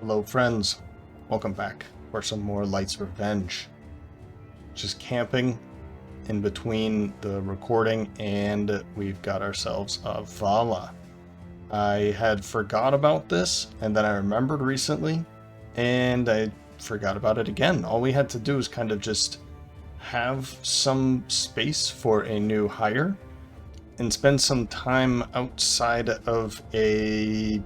Hello friends, welcome back for some more Light's Revenge. Just camping in between the recording and we've got ourselves a Vala. I had forgot about this and then I remembered recently and I forgot about it again. All we had to do is kind of just have some space for a new hire and spend some time outside of a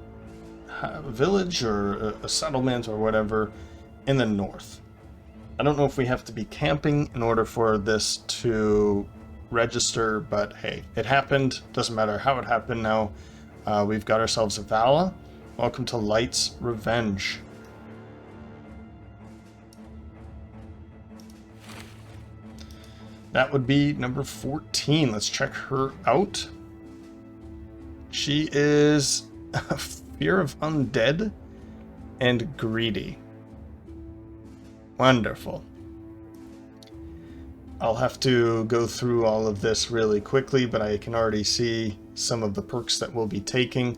village or a settlement or whatever in the north. I don't know if we have to be camping in order for this to register, but hey, it happened. Doesn't matter how it happened now. We've got ourselves a Vala. Welcome to Light's Revenge. That would be number 14. Let's check her out. She is Fear of Undead and Greedy. Wonderful. I'll have to go through all of this really quickly, but I can already see some of the perks that we'll be taking,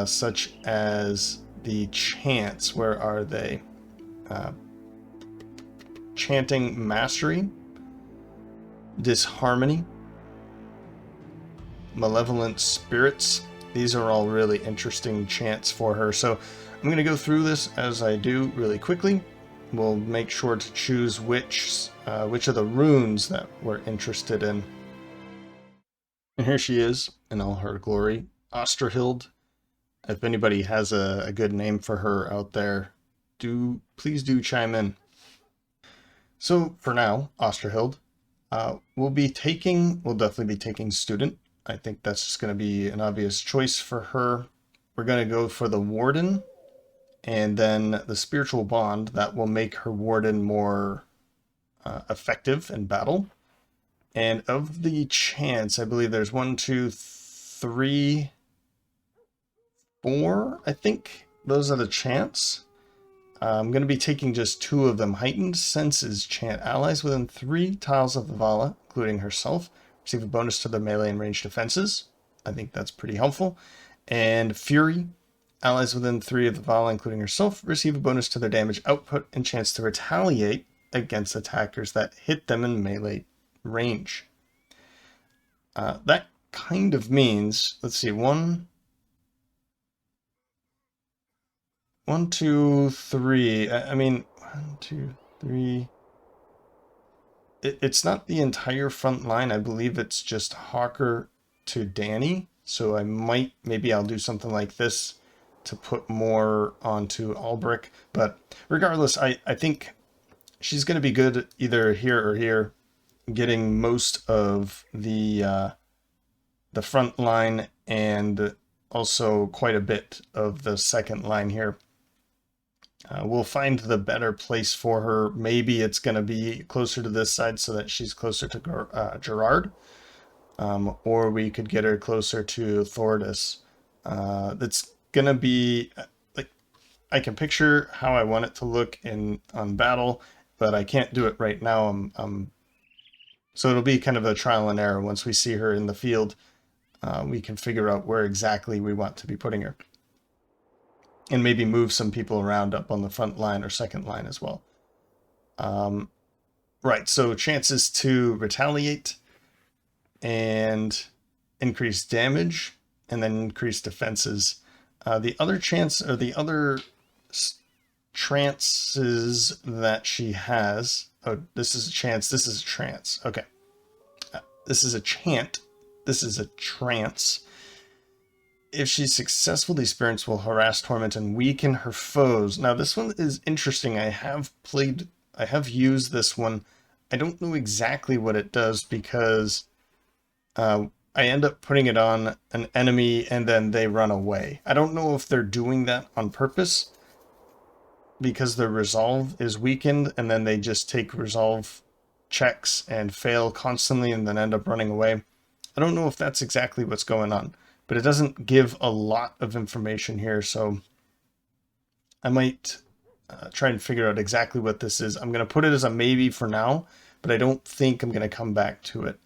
such as the chants. Where are they? Chanting Mastery, Disharmony, Malevolent Spirits. These are all really interesting chants for her. So I'm going to go through this as I do really quickly. We'll make sure to choose which of the runes that we're interested in. And here she is in all her glory, Osterhild. If anybody has a good name for her out there, please do chime in. So for now, Osterhild, we'll definitely be taking Student. I think that's just going to be an obvious choice for her. We're going to go for the Warden, and then the Spiritual Bond. That will make her Warden more effective in battle. And of the chants, I believe there's 1, 2, 3, 4, I think. Those are the chants. I'm going to be taking just 2 of them. Heightened Senses chant. Allies within 3 tiles of the Vala, including herself, receive a bonus to their melee and ranged defenses. I think that's pretty helpful. And Fury. Allies within 3 of the Vala, including herself, receive a bonus to their damage output and chance to retaliate against attackers that hit them in melee range. That kind of means, let's see, 1, 2, 3. I mean, 1, 2, 3. It's not the entire front line. I believe it's just Hawker to Danny. So maybe I'll do something like this to put more onto Albrecht. But regardless, I think she's going to be good either here or here, getting most of the front line and also quite a bit of the second line here. We'll find the better place for her. Maybe it's going to be closer to this side so that she's closer to Gerard. Or we could get her closer to Thordis. That's going to be, like, I can picture how I want it to look on battle, but I can't do it right now. So it'll be kind of a trial and error. Once we see her in the field, we can figure out where exactly we want to be putting her. And maybe move some people around up on the front line or second line as well. Right, so chances to retaliate and increase damage and then increase defenses. The other chance, or the other trances that she has, this is a chance, this is a trance. Okay. This is a chant, this is a trance. If she's successful, these spirits will harass, torment, and weaken her foes. Now, this one is interesting. I have used this one. I don't know exactly what it does because I end up putting it on an enemy and then they run away. I don't know if they're doing that on purpose because their resolve is weakened and then they just take resolve checks and fail constantly and then end up running away. I don't know if that's exactly what's going on. But it doesn't give a lot of information here, so I might try and figure out exactly what this is. I'm going to put it as a maybe for now, but I don't think I'm going to come back to it.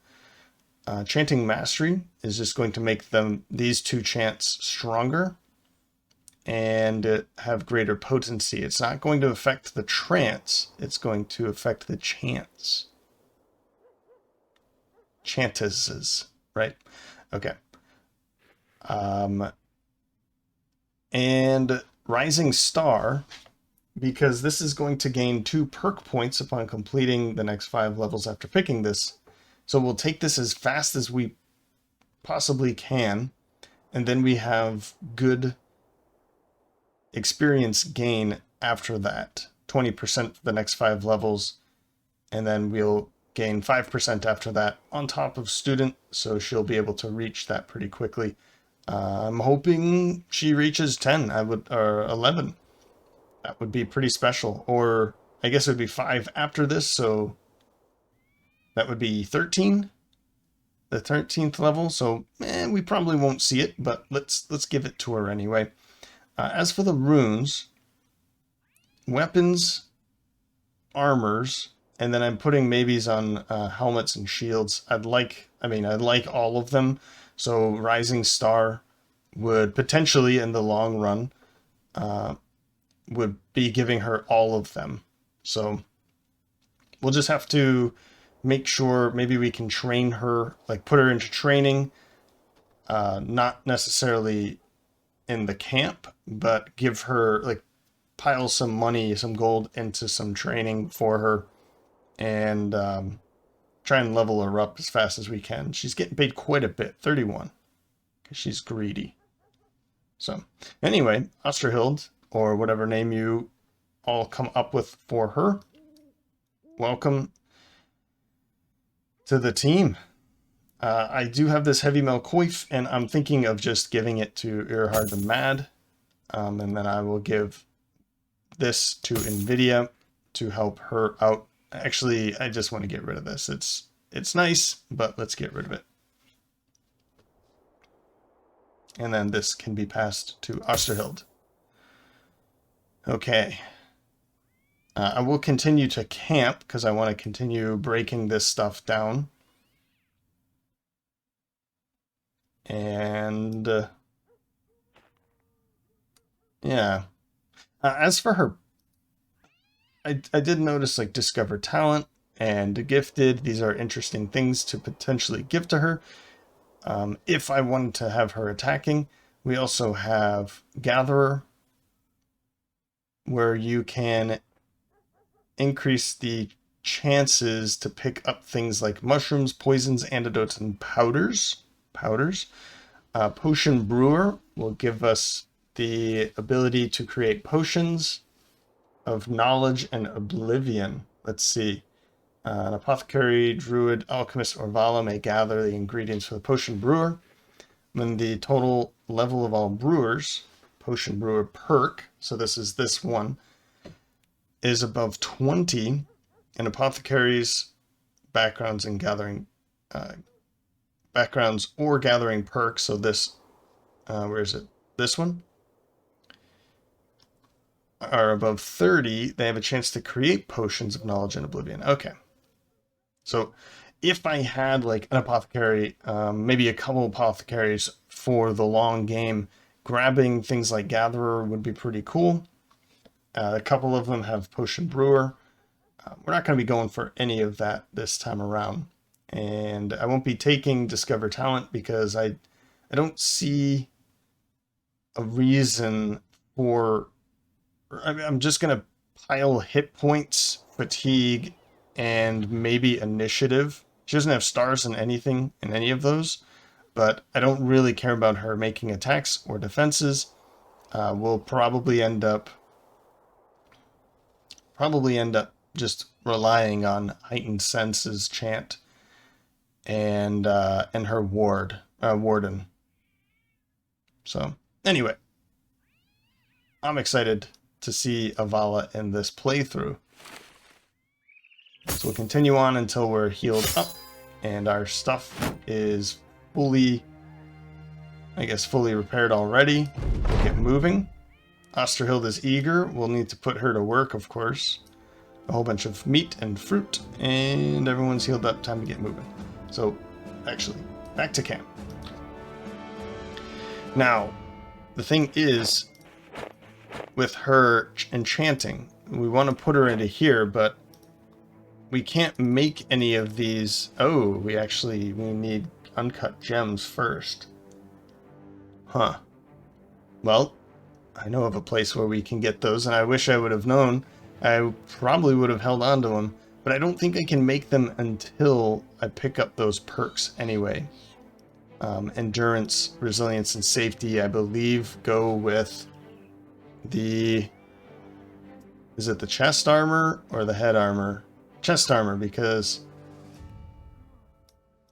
Chanting Mastery is just going to make these 2 chants stronger. and have greater potency. It's not going to affect the trance, it's going to affect the chance. Chances, right? Okay. And Rising Star, because this is going to gain 2 perk points upon completing the next 5 levels after picking this. So we'll take this as fast as we possibly can, and then we have good experience gain after that. 20% for the next 5 levels, and then we'll gain 5% after that on top of student, so she'll be able to reach that pretty quickly. I'm hoping she reaches 10, or 11. That would be pretty special. Or I guess it would be 5 after this, so that would be 13, the 13th level. So we probably won't see it, but let's give it to her anyway. As for the runes, weapons, armors, and then I'm putting maybes on helmets and shields. I'd like all of them. So Rising Star would potentially, in the long run, would be giving her all of them. So we'll just have to make sure maybe we can train her, like put her into training, not necessarily in the camp, but give her, like, pile some money, some gold into some training for her, and try and level her up as fast as we can. She's getting paid quite a bit, 31, because she's greedy. So anyway, Osterhild, or whatever name you all come up with for her, welcome to the team. I do have this Heavy Melkoif, and I'm thinking of just giving it to Irhard the Mad, and then I will give this to NVIDIA to help her out. Actually, I just want to get rid of this. It's nice, but let's get rid of it. And then this can be passed to Osterhild. Okay. I will continue to camp because I want to continue breaking this stuff down. And yeah. As for her, I did notice, like, Discover Talent and Gifted. These are interesting things to potentially give to her. If I wanted to have her attacking, we also have Gatherer, where you can increase the chances to pick up things like mushrooms, poisons, antidotes, and powders. Potion Brewer will give us the ability to create potions of knowledge and oblivion. Let's see. An apothecary, druid, alchemist, or vala may gather the ingredients for the potion brewer. When the total level of all brewers, potion brewer perk, so this is this one, is above 20, and apothecaries, backgrounds and gathering backgrounds or gathering perks. So this, where is it? This one? Are above 30, they have a chance to create potions of knowledge and oblivion. Okay. So if I had, like, an apothecary, maybe a couple apothecaries for the long game, grabbing things like Gatherer would be pretty cool. A couple of them have Potion Brewer. We're not going to be going for any of that this time around. And I won't be taking Discover Talent because I don't see a reason for... I'm just going to pile hit points, fatigue, and maybe initiative. She doesn't have stars in anything in any of those, but I don't really care about her making attacks or defenses. We'll probably end up just relying on Heightened Senses chant and her warden. So anyway, I'm excited to see Avala in this playthrough. So we'll continue on until we're healed up and our stuff is fully repaired already. We'll get moving. Osterhild is eager. We'll need to put her to work, of course. A whole bunch of meat and fruit, and everyone's healed up. Time to get moving. So, actually, back to camp. Now, the thing is, with her enchanting. We want to put her into here, but we can't make any of these. Oh, we need uncut gems first. Huh. Well, I know of a place where we can get those, and I wish I would have known. I probably would have held on to them, but I don't think I can make them until I pick up those perks anyway. Endurance, resilience, and safety, I believe, go with the... Is it the chest armor or the head armor? Chest armor, because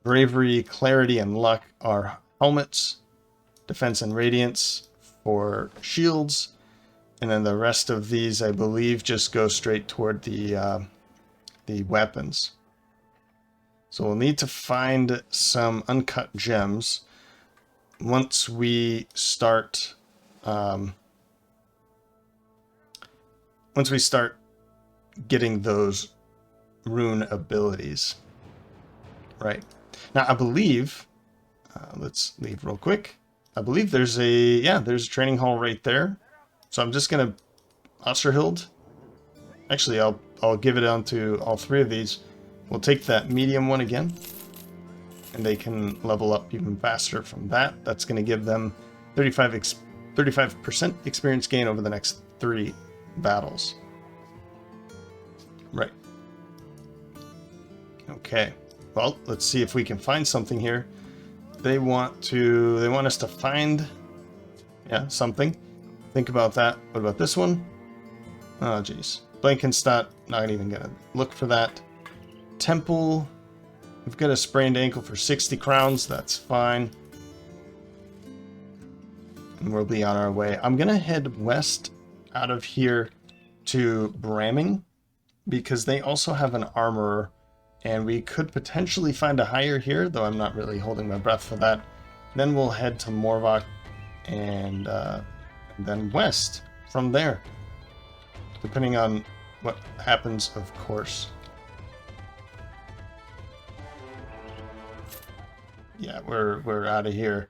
bravery, clarity, and luck are helmets. Defense and radiance for shields. And then the rest of these, I believe, just go straight toward the weapons. So we'll need to find some uncut gems once we start getting those rune abilities. Right. Now I believe, let's leave real quick. I believe there's a training hall right there. So I'm just gonna Osterhild. Actually, I'll give it on to all three of these. We'll take that medium one again, and they can level up even faster from that. That's going to give them 35% experience gain over the next 3 battles. Right. Okay. Well, let's see if we can find something here. They want us to find, something. Think about that. What about this one? Oh, geez. Blankenstadt, not even gonna look for that. Temple, we've got a sprained ankle for 60 crowns. That's fine. And we'll be on our way. I'm gonna head west out of here to Bramming, because they also have an armorer, and we could potentially find a hire here, though I'm not really holding my breath for that. Then we'll head to Morvok, and then west from there, depending on what happens, of course. Yeah, we're out of here.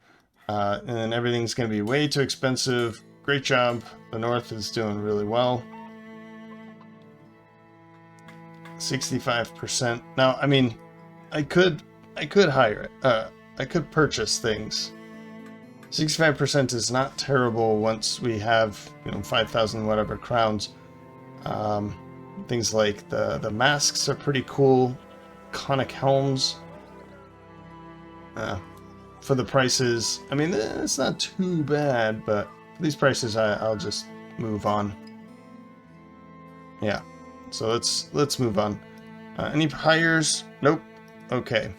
And then everything's going to be way too expensive. Great job. The North is doing really well. 65%. Now, I mean, I could hire it. I could purchase things. 65% is not terrible once we have, 5,000 whatever crowns. Things like the masks are pretty cool. Conic helms. For the prices, I mean, it's not too bad, but for these prices, I'll just move on. Yeah, so let's move on. Any hires? Nope. Okay.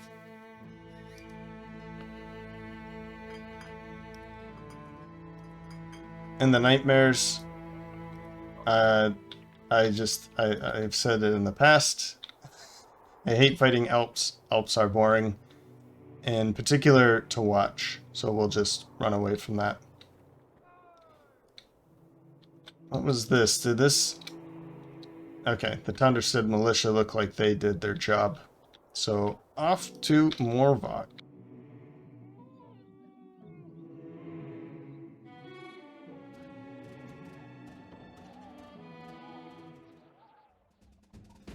And the nightmares, I've said it in the past. I hate fighting Alps. Alps are boring. In particular to watch, so we'll just run away from that. What was this? Did this... Okay, the Tunderstead militia look like they did their job. So, off to Morvok.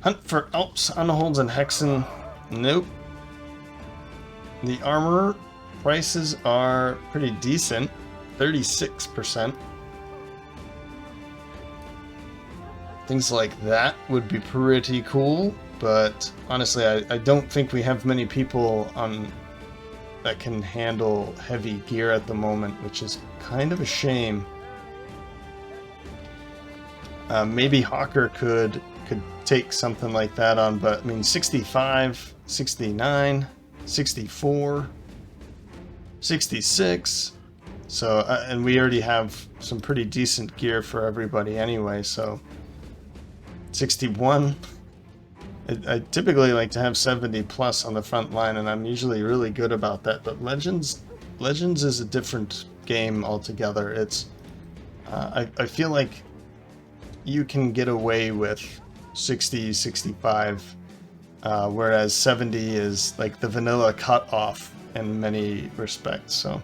Hunt for Alps, Unholds, and Hexen. Nope. The armor prices are pretty decent, 36%. Things like that would be pretty cool, but honestly, I don't think we have many people that can handle heavy gear at the moment, which is kind of a shame. Maybe Hawker could take something like that on, but I mean, 65, 69... 64, 66, so and we already have some pretty decent gear for everybody anyway, so 61. I typically like to have 70 plus on the front line, and I'm usually really good about that, but Legends is a different game altogether. It's I feel like you can get away with 60, 65, whereas 70 is like the vanilla cutoff in many respects. So,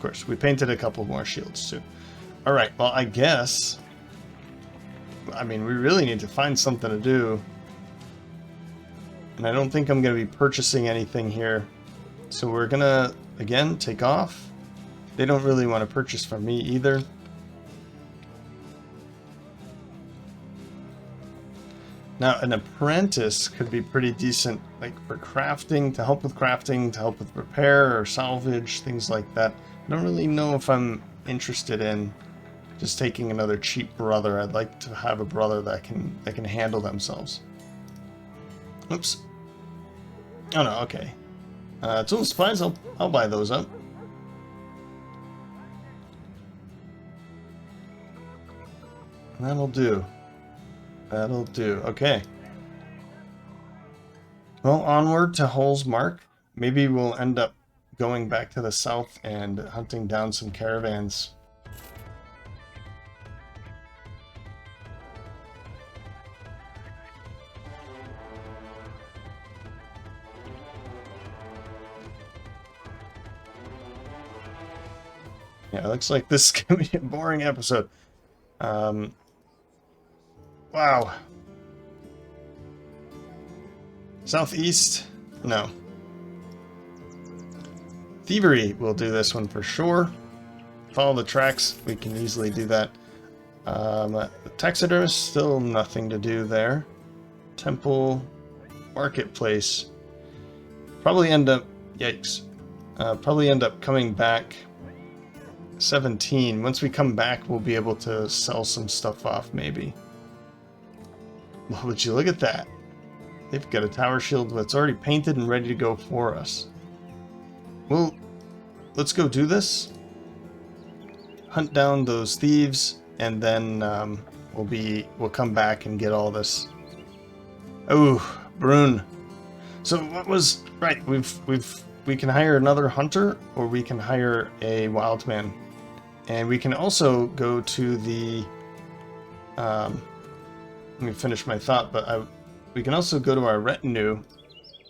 Of course, we painted a couple more shields too. All right, well, I guess... I mean, we really need to find something to do. And I don't think I'm going to be purchasing anything here. So we're going to, again, take off. They don't really want to purchase from me either. Now, an apprentice could be pretty decent, like for crafting, to help with crafting, to help with repair or salvage, things like that. I don't really know if I'm interested in just taking another cheap brother. I'd like to have a brother that can handle themselves. Oops. Oh no, okay. Tool supplies, I'll buy those up. That'll do. That'll do. Okay. Well, onward to Hull's Mark. Maybe we'll end up going back to the south and hunting down some caravans. Yeah, it looks like this is going to be a boring episode. Wow. Southeast? No. Thievery will do this one for sure. Follow the tracks. We can easily do that. Taxidermist, still nothing to do there. Temple, Marketplace. Probably end up... Yikes. Probably end up coming back... 17. Once we come back, we'll be able to sell some stuff off, maybe. Well, would you look at that? They've got a tower shield that's already painted and ready to go for us. Well, let's go do this. Hunt down those thieves, and then we'll come back and get all this. Oh, Brune. So what was right? We can hire another hunter, or we can hire a wild man. And we can also go to the, let me finish my thought, but we can also go to our retinue.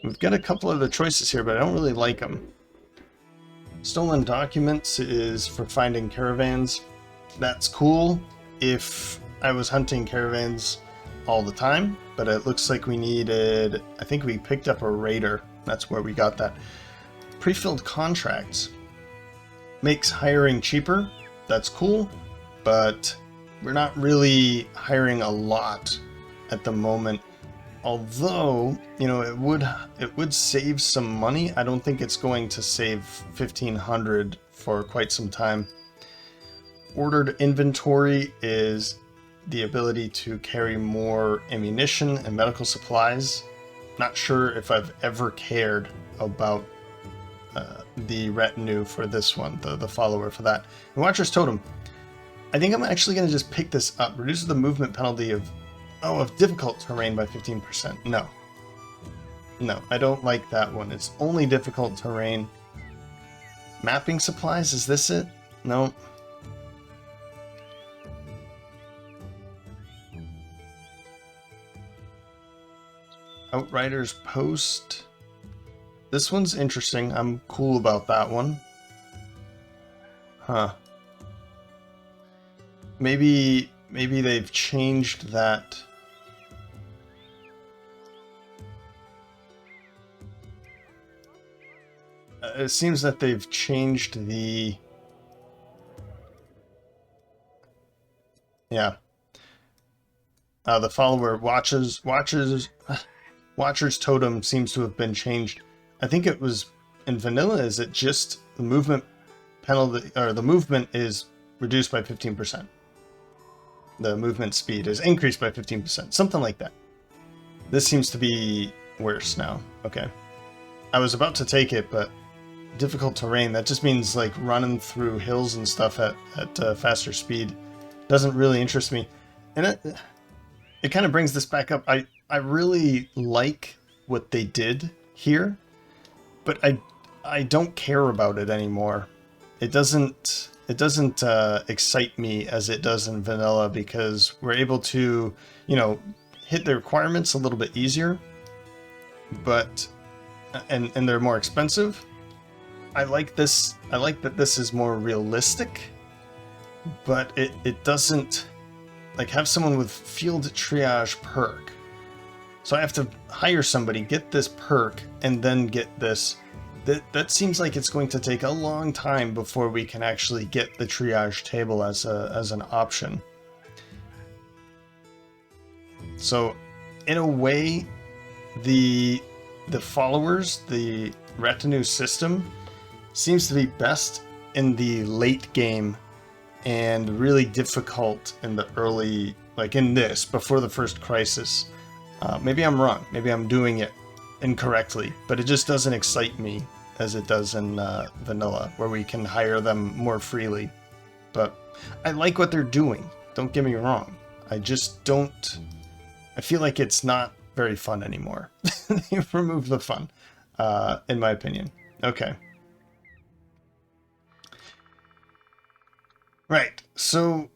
We've got a couple of the choices here, but I don't really like them. Stolen documents is for finding caravans. That's cool if I was hunting caravans all the time, but it looks like we needed, I think we picked up a raider. That's where we got that. Pre-filled contracts makes hiring cheaper. That's cool, but we're not really hiring a lot at the moment. Although, you know, it would save some money. I don't think it's going to save 1,500 for quite some time. Ordered inventory is the ability to carry more ammunition and medical supplies. Not sure if I've ever cared about the retinue for this one, the follower for that. And Watcher's Totem. I think I'm actually going to just pick this up. Reduces the movement penalty of difficult terrain by 15%. No. No, I don't like that one. It's only difficult terrain. Mapping supplies, is this it? No. Outriders Post. This one's interesting. I'm cool about that one. Huh. Maybe they've changed that. It seems that they've changed the... Yeah. The follower Watcher's Totem seems to have been changed. I think it was in vanilla. Is it just the movement penalty, or the movement is reduced by 15%? The movement speed is increased by 15%, something like that. This seems to be worse now. Okay, I was about to take it, but difficult terrain, that just means like running through hills and stuff at faster speed. Doesn't really interest me, and it kind of brings this back up. I really like what they did here, but I don't care about it anymore. It doesn't excite me as it does in vanilla, because we're able to, you know, hit the requirements a little bit easier, but and they're more expensive, I like this. I like that this is more realistic, but it doesn't like have someone with field triage perk. So I have to hire somebody, get this perk, and then get this. That seems like it's going to take a long time before we can actually get the triage table as an option. So, in a way, the followers, the retinue system, seems to be best in the late game and really difficult in the early, like in this, before the first crisis. Maybe I'm wrong. Maybe I'm doing it incorrectly, but it just doesn't excite me as it does in vanilla, where we can hire them more freely. But I like what they're doing, don't get me wrong. I just don't... I feel like it's not very fun anymore. They've removed the fun, in my opinion. Okay. Right, so...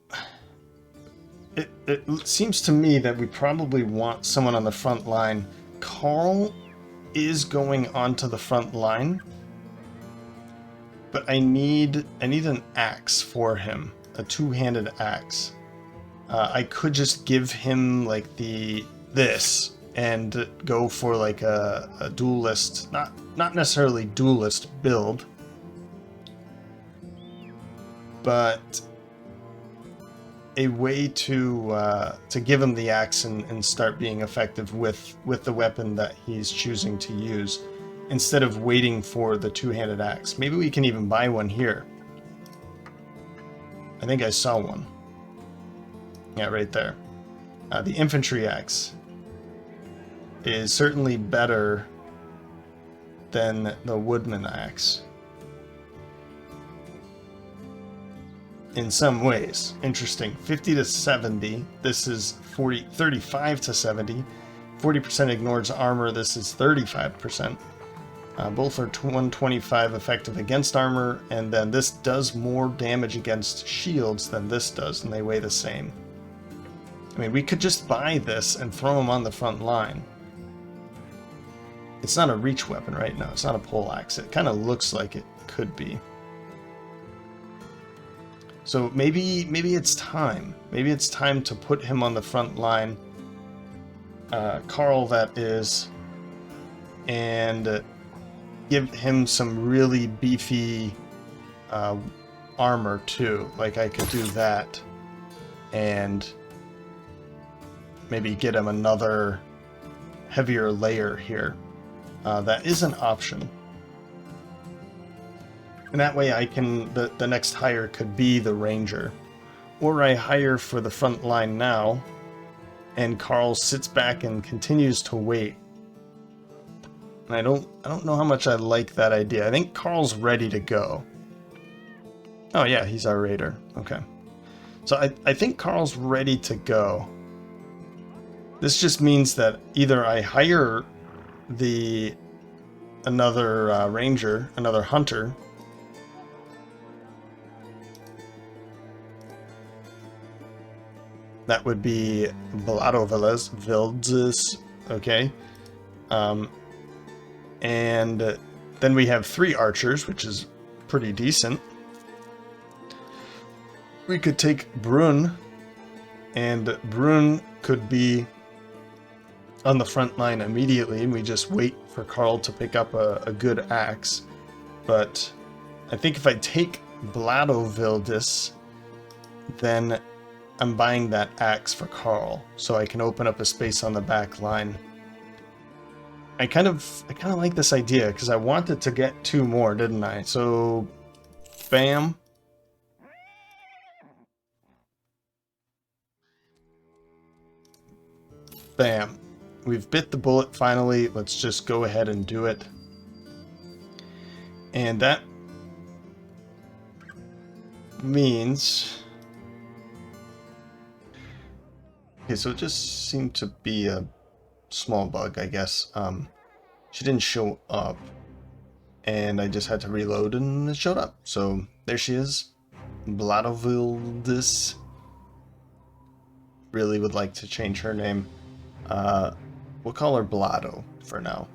It seems to me that we probably want someone on the front line. Carl is going onto the front line, but I need an axe for him, a two-handed axe. I could just give him like this and go for like a duelist, not necessarily duelist build, but a way to give him the axe and start being effective with the weapon that he's choosing to use, instead of waiting for the two-handed axe. Maybe we can even buy one here. I think I saw one. Yeah, right there. The infantry axe is certainly better than the woodman axe. In some ways. Interesting. 50 to 70. This is 35 to 70. 40% ignores armor. This is 35%. Both are 125 effective against armor, and then this does more damage against shields than this does, and they weigh the same. I mean, we could just buy this and throw them on the front line. It's not a reach weapon, right? No, it's not a poleaxe. It kind of looks like it could be. So maybe it's time. Maybe it's time to put him on the front line. Carl, that is. And give him some really beefy armor, too. Like, I could do that. And maybe get him another heavier layer here. That is an option. And that way I can, the next hire could be the ranger. Or I hire for the front line now, and Carl sits back and continues to wait. And I don't know how much I like that idea. I think Carl's ready to go. Oh yeah, he's our raider. Okay. So I think Carl's ready to go. This just means that either I hire another ranger, another hunter. That would be Vildes, okay. And then we have 3 archers, which is pretty decent. We could take Brun, and Brun could be on the front line immediately, and we just wait for Carl to pick up a good axe. But I think if I take Vildes, then I'm buying that axe for Carl, so I can open up a space on the back line. I kind of like this idea, because I wanted to get 2 more, didn't I? So, bam. Bam. We've bit the bullet finally. Let's just go ahead and do it. And that means... Okay, so it just seemed to be a small bug, I guess. She didn't show up, and I just had to reload, and it showed up. So there she is, Bladovildes. Really would like to change her name. We'll call her Blado for now.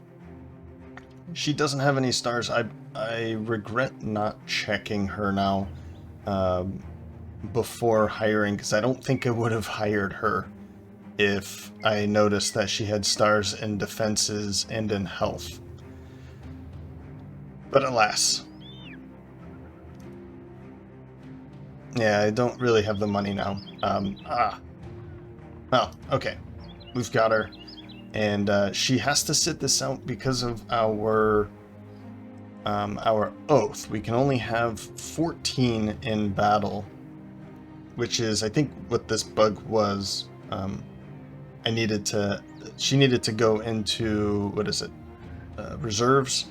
She doesn't have any stars. I regret not checking her now before hiring, because I don't think I would have hired her if I noticed that she had stars in defenses and in health. But alas. Yeah, I don't really have the money now. Well, okay. We've got her. And she has to sit this out because of our oath. We can only have 14 in battle, which is, I think, what this bug was. She needed to go into, what is it, reserves,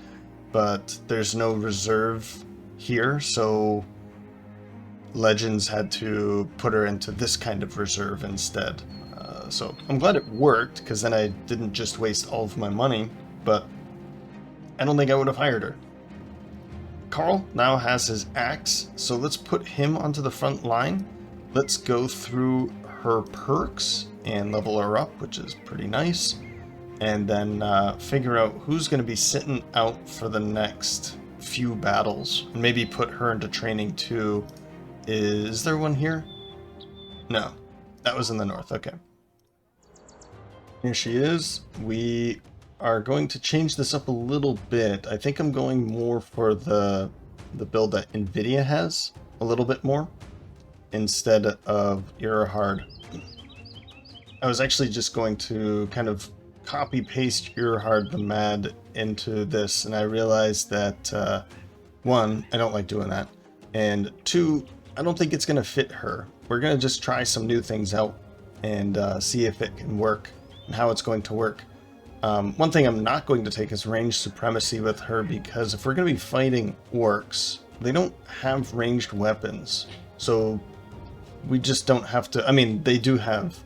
but there's no reserve here, so Legends had to put her into this kind of reserve instead. So I'm glad it worked, because then I didn't just waste all of my money, but I don't think I would have hired her. Carl now has his axe, so let's put him onto the front line. Let's go through her perks and level her up, which is pretty nice, and then figure out who's going to be sitting out for the next few battles, and maybe put her into training too. Is there one here? No, that was in the north. Okay. Here she is. We are going to change this up a little bit. I think I'm going more for the build that NVIDIA has, a little bit more, instead of Eurahard. I was actually just going to kind of copy-paste Eurahard the Mad into this, and I realized that, one, I don't like doing that, and two, I don't think it's going to fit her. We're going to just try some new things out and see if it can work and how it's going to work. One thing I'm not going to take is range supremacy with her, because if we're going to be fighting orcs, they don't have ranged weapons. So we just don't have to... I mean, they do have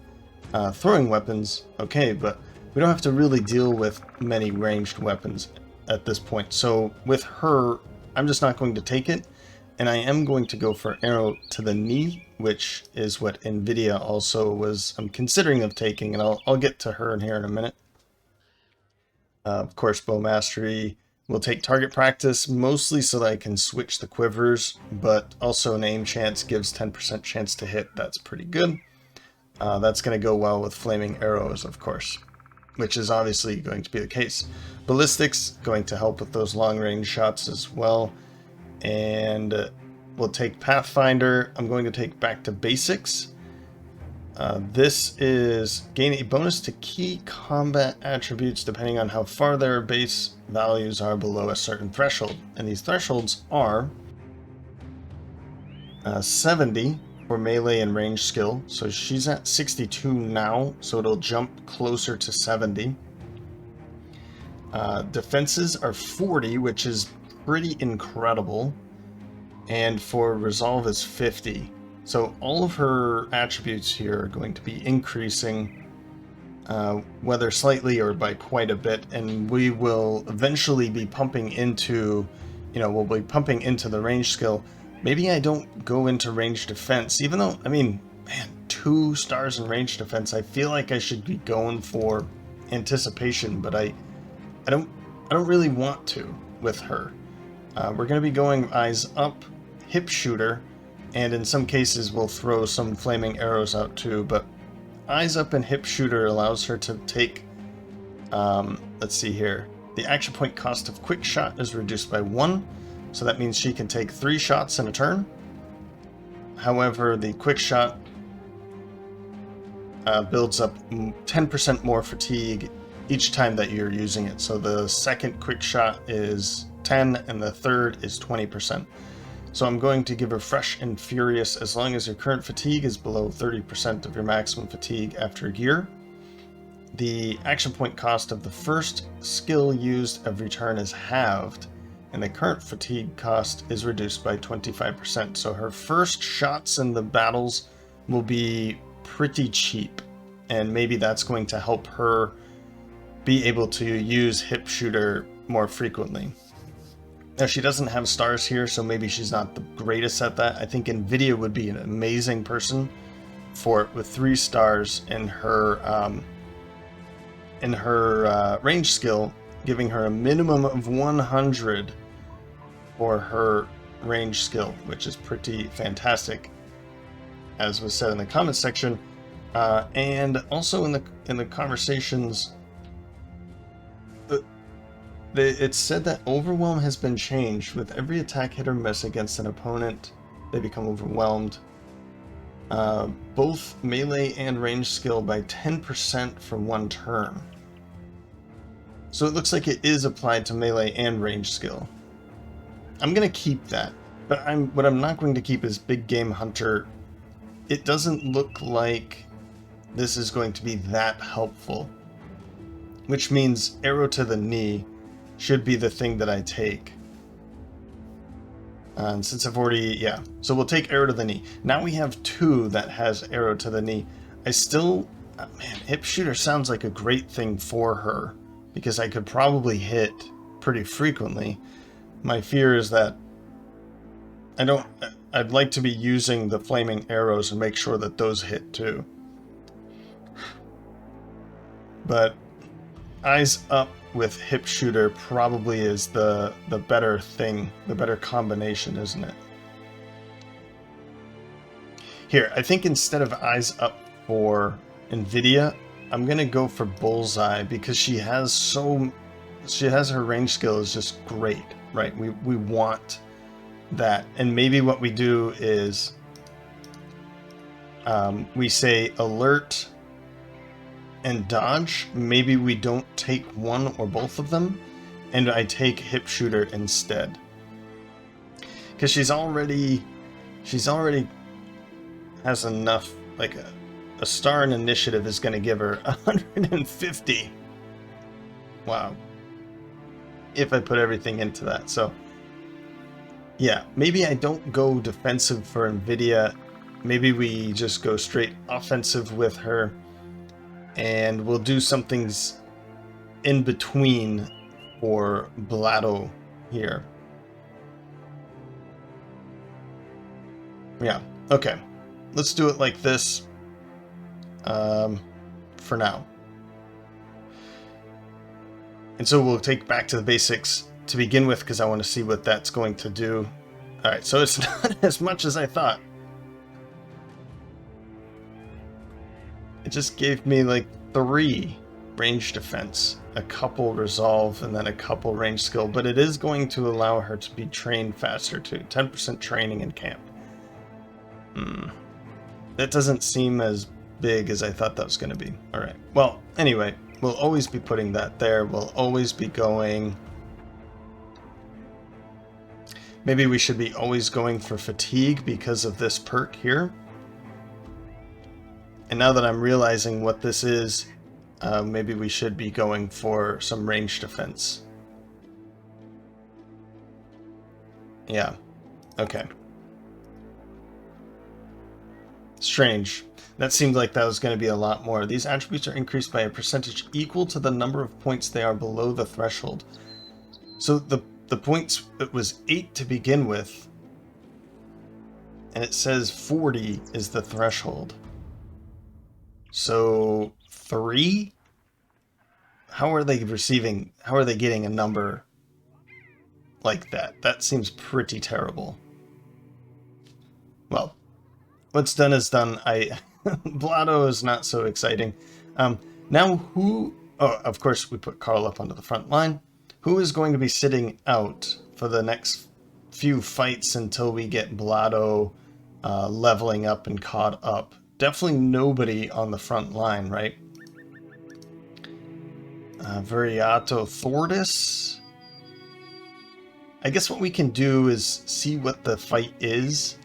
throwing weapons, okay, but we don't have to really deal with many ranged weapons at this point. So with her, I'm just not going to take it, and I am going to go for arrow to the knee, which is what NVIDIA also was considering of taking, and I'll get to her in here in a minute. Of course, bow mastery will take target practice, mostly so that I can switch the quivers, but also an aim chance gives 10% chance to hit. That's pretty good. That's going to go well with flaming arrows, of course, which is obviously going to be the case. Ballistics going to help with those long range shots as well. And we'll take Pathfinder. I'm going to take Back to Basics. This is gain a bonus to key combat attributes depending on how far their base values are below a certain threshold. And these thresholds are 70 for melee and range skill. So she's at 62 now, so it'll jump closer to 70. Defenses are 40, which is pretty incredible. And for resolve is 50. So all of her attributes here are going to be increasing, whether slightly or by quite a bit, and we will eventually be pumping into, we'll be pumping into the range skill. Maybe I don't go into range defense, even though, I mean, man, 2 stars in range defense. I feel like I should be going for anticipation, but I don't really want to with her. We're going to be going eyes up, hip shooter, and in some cases we'll throw some flaming arrows out too, but eyes up and hip shooter allows her to take, let's see here, the action point cost of quick shot is reduced by 1, so that means she can take 3 shots in a turn. However, the quick shot builds up 10% more fatigue each time that you're using it. So the second quick shot is 10 and the third is 20%. So I'm going to give her Fresh and Furious as long as your current fatigue is below 30% of your maximum fatigue after a year. The action point cost of the first skill used every turn is halved, and the current fatigue cost is reduced by 25%. So her first shots in the battles will be pretty cheap, and maybe that's going to help her be able to use hip shooter more frequently. Now, she doesn't have stars here, so maybe she's not the greatest at that. I think NVIDIA would be an amazing person for it with 3 stars in her range skill, giving her a minimum of 100 for her range skill, which is pretty fantastic, as was said in the comments section, and also in the conversations. It said that overwhelm has been changed. With every attack hit or miss against an opponent, they become overwhelmed. Both melee and range skill by 10% for one turn. So it looks like it is applied to melee and range skill. I'm gonna keep that, but what I'm not going to keep is Big Game Hunter. It doesn't look like this is going to be that helpful, which means arrow to the knee should be the thing that I take. And since I've already, yeah, so we'll take arrow to the knee. Now we have 2 that has arrow to the knee. I still, man, hip shooter sounds like a great thing for her, because I could probably hit pretty frequently. My fear is that I'd like to be using the flaming arrows and make sure that those hit too. But eyes up with hip shooter probably is the better thing, the better combination, isn't it? Here, I think instead of eyes up for Nvidia, I'm gonna go for Bullseye, because she has her range skill is just great, right? We want that, and maybe what we do is we say alert and dodge. Maybe we don't take one or both of them, and I take hip shooter instead, because she's already has enough. Like a star in initiative is going to give her 150. Wow, if I put everything into that. So yeah, maybe I don't go defensive for Nvidia. Maybe we just go straight offensive with her, and we'll do some things in between for Blado here. Yeah, okay. Let's do it like this for now. And so we'll take back to the basics to begin with, because I want to see what that's going to do. Alright, so it's not as much as I thought. It just gave me like 3 range defense, a couple resolve, and then a couple range skill, but it is going to allow her to be trained faster too. 10% training in camp. That doesn't seem as big as I thought that was going to be. Alright, well, anyway, we'll always be putting that there. We'll always be going... Maybe we should be always going for fatigue because of this perk here. And now that I'm realizing what this is, maybe we should be going for some range defense. Yeah, okay. Strange. That seemed like that was going to be a lot more. These attributes are increased by a percentage equal to the number of points they are below the threshold. So the points, it was 8 to begin with, and it says 40 is the threshold. So 3? How are they getting a number like that? That seems pretty terrible. Well, what's done is done. Blado is not so exciting. Now who... Oh, of course we put Carl up onto the front line. Who is going to be sitting out for the next few fights until we get Blado leveling up and caught up? Definitely nobody on the front line, right? Viriato Thordis. I guess what we can do is see what the fight is,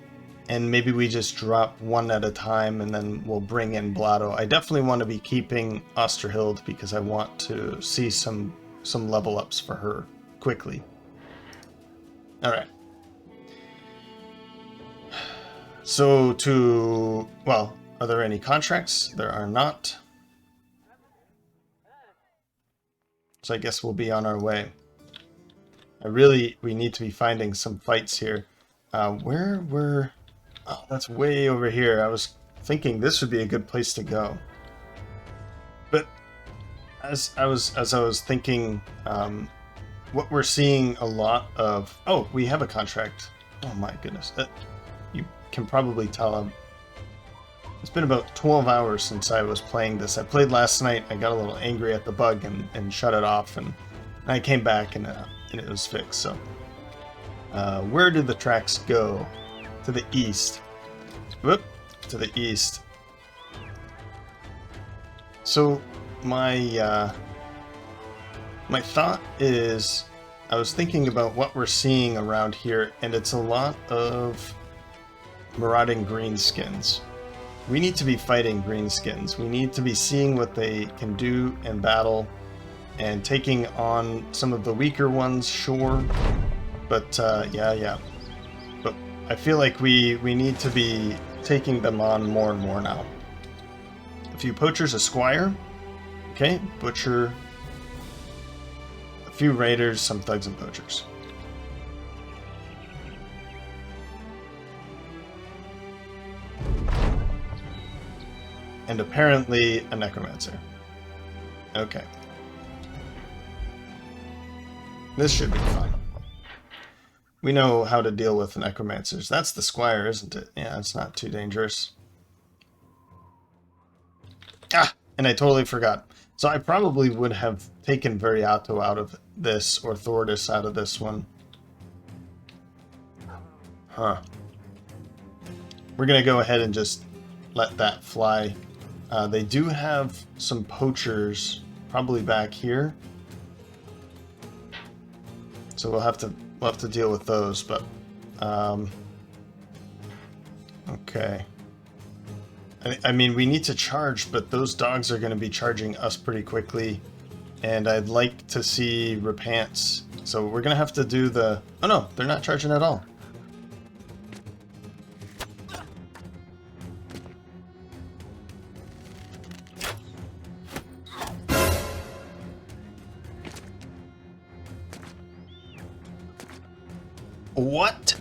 and maybe we just drop one at a time, and then we'll bring in Blado. I definitely want to be keeping Osterhild because I want to see some level ups for her quickly. Alright. So well, are there any contracts? There are not. So I guess we'll be on our way. We need to be finding some fights here. Oh, that's way over here. I was thinking this would be a good place to go. But as I was thinking what we're seeing a lot of... Oh, we have a contract. Oh my goodness. You can probably tell it's been about 12 hours since I was playing this. I played last night. I got a little angry at the bug and shut it off, and I came back and it was fixed. So, where did the tracks go? To the east. Whoop, to the east. So my thought is, I was thinking about what we're seeing around here, and it's a lot of marauding greenskins. We need to be fighting greenskins. We need to be seeing what they can do in battle and taking on some of the weaker ones, sure. But yeah. But I feel like we need to be taking them on more and more now. A few poachers, a squire. Okay, butcher. A few raiders, some thugs and poachers. And apparently a necromancer. Okay. This should be fun. We know how to deal with necromancers. That's the squire, isn't it? Yeah, it's not too dangerous. Ah! And I totally forgot. So I probably would have taken Variato out of this, or Thordis out of this one. Huh. We're gonna go ahead and just let that fly. They do have some poachers probably back here. So we'll have to deal with those, but okay. I mean, we need to charge, but those dogs are going to be charging us pretty quickly, and I'd like to see repants. So we're going to have to do the... Oh no, they're not charging at all. What?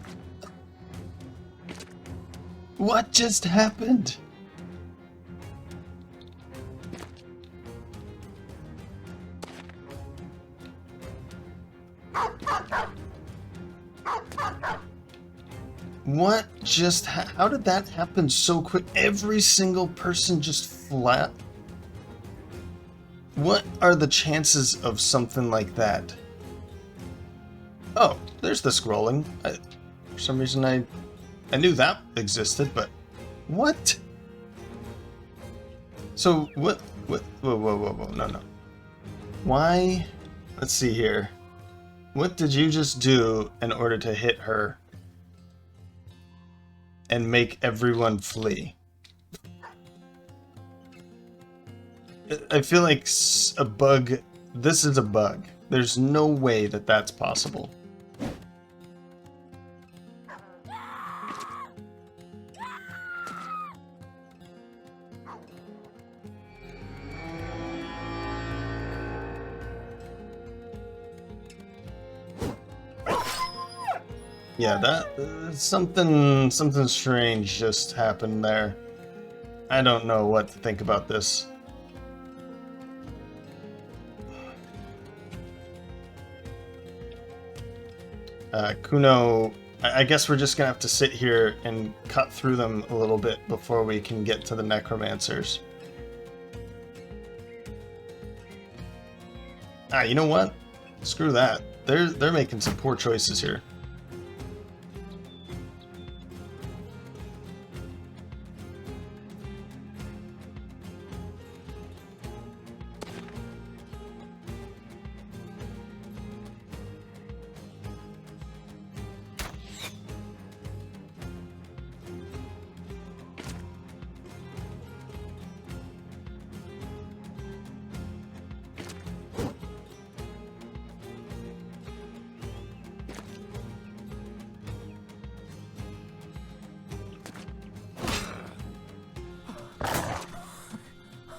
What just happened? What just how did that happen so quick? Every single person just flat. What are the chances of something like that? Oh, there's the scrolling. For some reason I knew that existed, but what? So what whoa, no. Why? Let's see here. What did you just do in order to hit her and make everyone flee? I feel like a bug. This is a bug. There's no way that that's possible. Yeah, that something strange just happened there. I don't know what to think about this. Kuno, I guess we're just gonna have to sit here and cut through them a little bit before we can get to the necromancers. Ah, you know what? Screw that. They're making some poor choices here.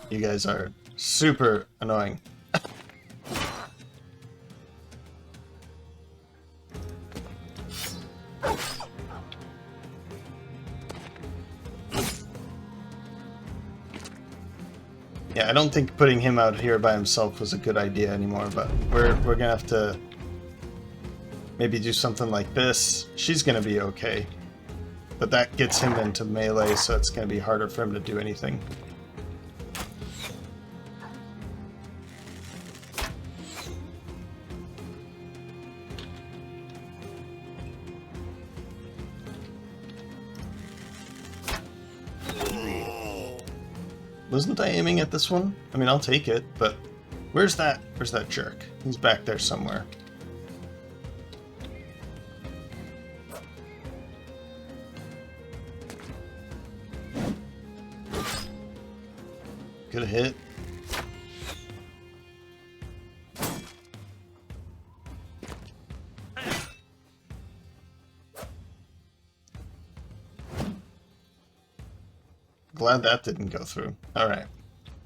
You guys are super annoying. Yeah, I don't think putting him out here by himself was a good idea anymore, but we're gonna have to Maybe do something like this. She's going to be okay. But that gets him into melee, so it's going to be harder for him to do anything. Wasn't I aiming at this one? I mean, I'll take it, but where's that jerk? He's back there somewhere. Good hit. Glad that didn't go through. Alright.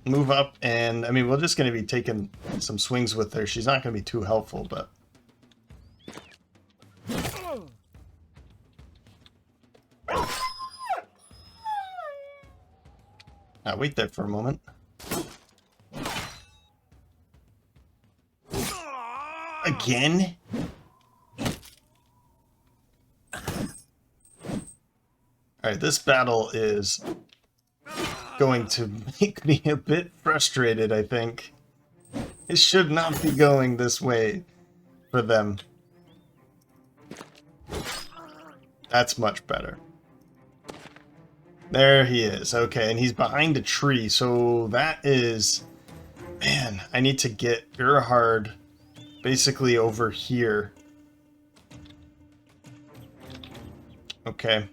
Move up, and I mean, we're just going to be taking some swings with her. She's not going to be too helpful, but... Now, wait there for a moment. Again? Alright, this battle is going to make me a bit frustrated, I think. It should not be going this way for them. That's much better. There he is. Okay, and he's behind a tree, so that is... Man, I need to get Gerhard basically over here. Okay.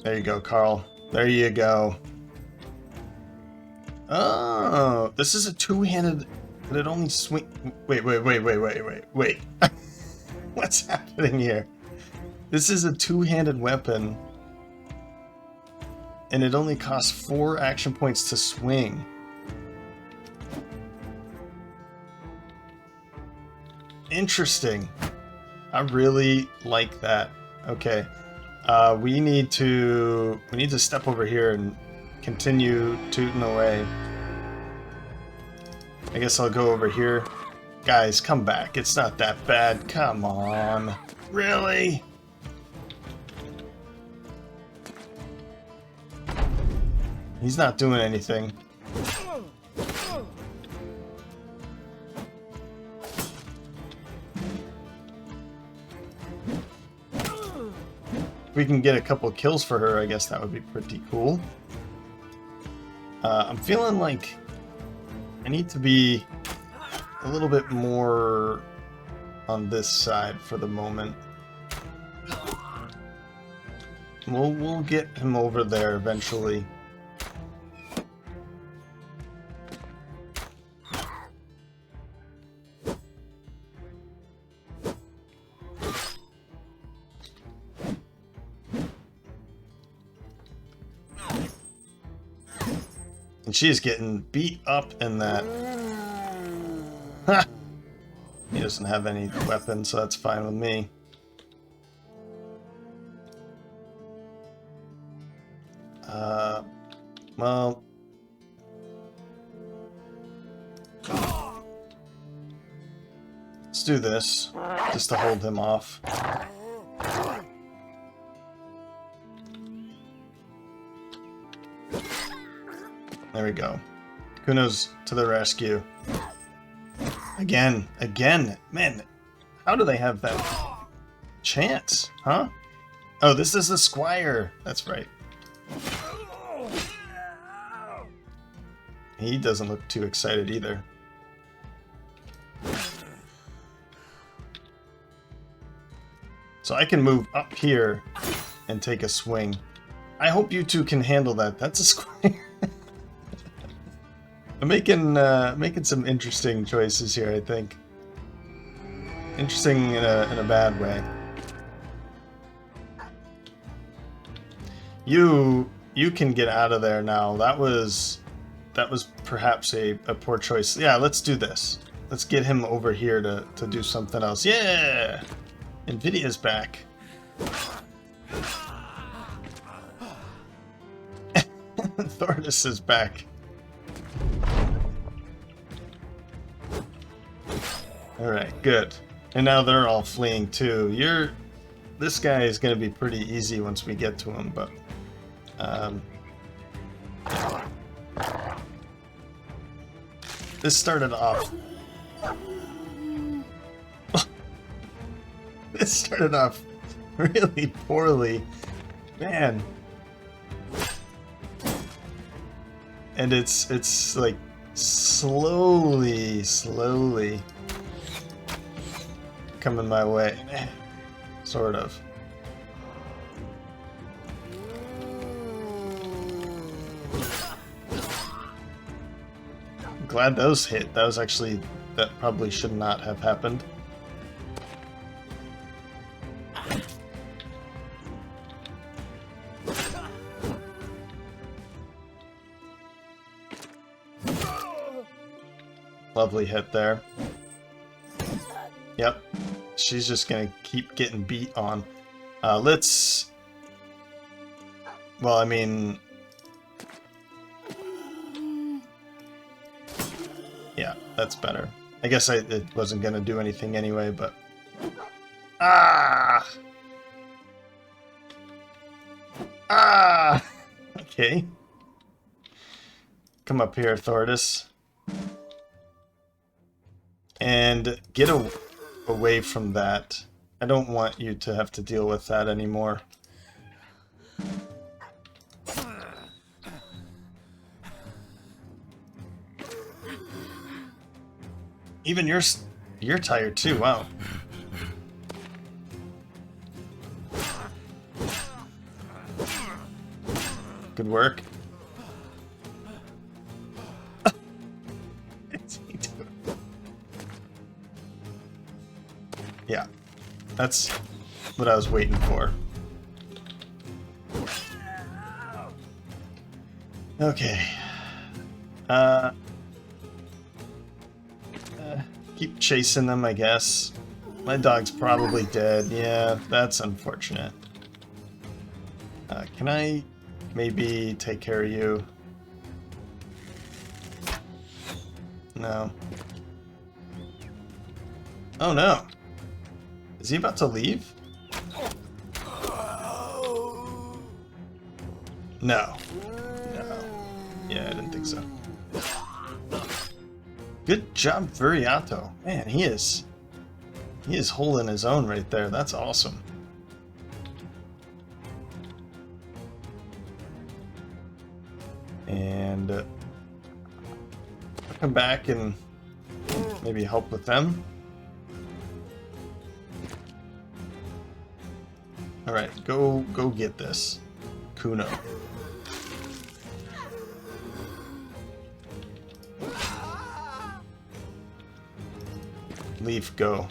There you go, Carl. There you go. Oh, this is a two-handed... But it only swing... Wait. What's happening here? This is a two-handed weapon. And it only costs 4 action points to swing. Interesting. I really like that. Okay. We need to step over here and continue tooting away. I guess I'll go over here. Guys, come back. It's not that bad. Come on. Really? He's not doing anything. If we can get a couple kills for her, I guess that would be pretty cool. I'm feeling like I need to be a little bit more on this side for the moment. We'll get him over there eventually. And she's getting beat up in that. Ha! He doesn't have any weapons, so that's fine with me. Well... Let's do this, just to hold him off. There we go. Kuno's to the rescue. Again. Man, how do they have that chance, huh? Oh, this is the Squire. That's right. He doesn't look too excited either. So I can move up here and take a swing. I hope you two can handle that. That's a Squire. I'm making some interesting choices here, I think. Interesting in a bad way. You can get out of there now. That was perhaps a poor choice. Yeah, let's do this. Let's get him over here to do something else. Yeah! Nvidia's back. Thordis is back. Alright, good. And now they're all fleeing too. This guy is going to be pretty easy once we get to him, but... This started off... This started off really poorly. Man. And it's like slowly coming my way. Sort of. I'm glad those hit. That was actually... That probably should not have happened. Lovely hit there. Yep. She's just gonna keep getting beat on. Let's... Well, I mean... Yeah, that's better. I guess it wasn't gonna do anything anyway, but... Ah! Ah! Okay. Come up here, Thordis. And get away from that. I don't want you to have to deal with that anymore. Even you're tired too, wow. Good work. Yeah, that's what I was waiting for. Okay. Keep chasing them, I guess. My dog's probably dead. Yeah, that's unfortunate. Can I maybe take care of you? No. Oh no. Is he about to leave? No. No. Yeah, I didn't think so. Good job, Viriato. Man, he is holding his own right there. That's awesome. And I'll come back and maybe help with them. Alright, go get this. Kuno. Leaf, go.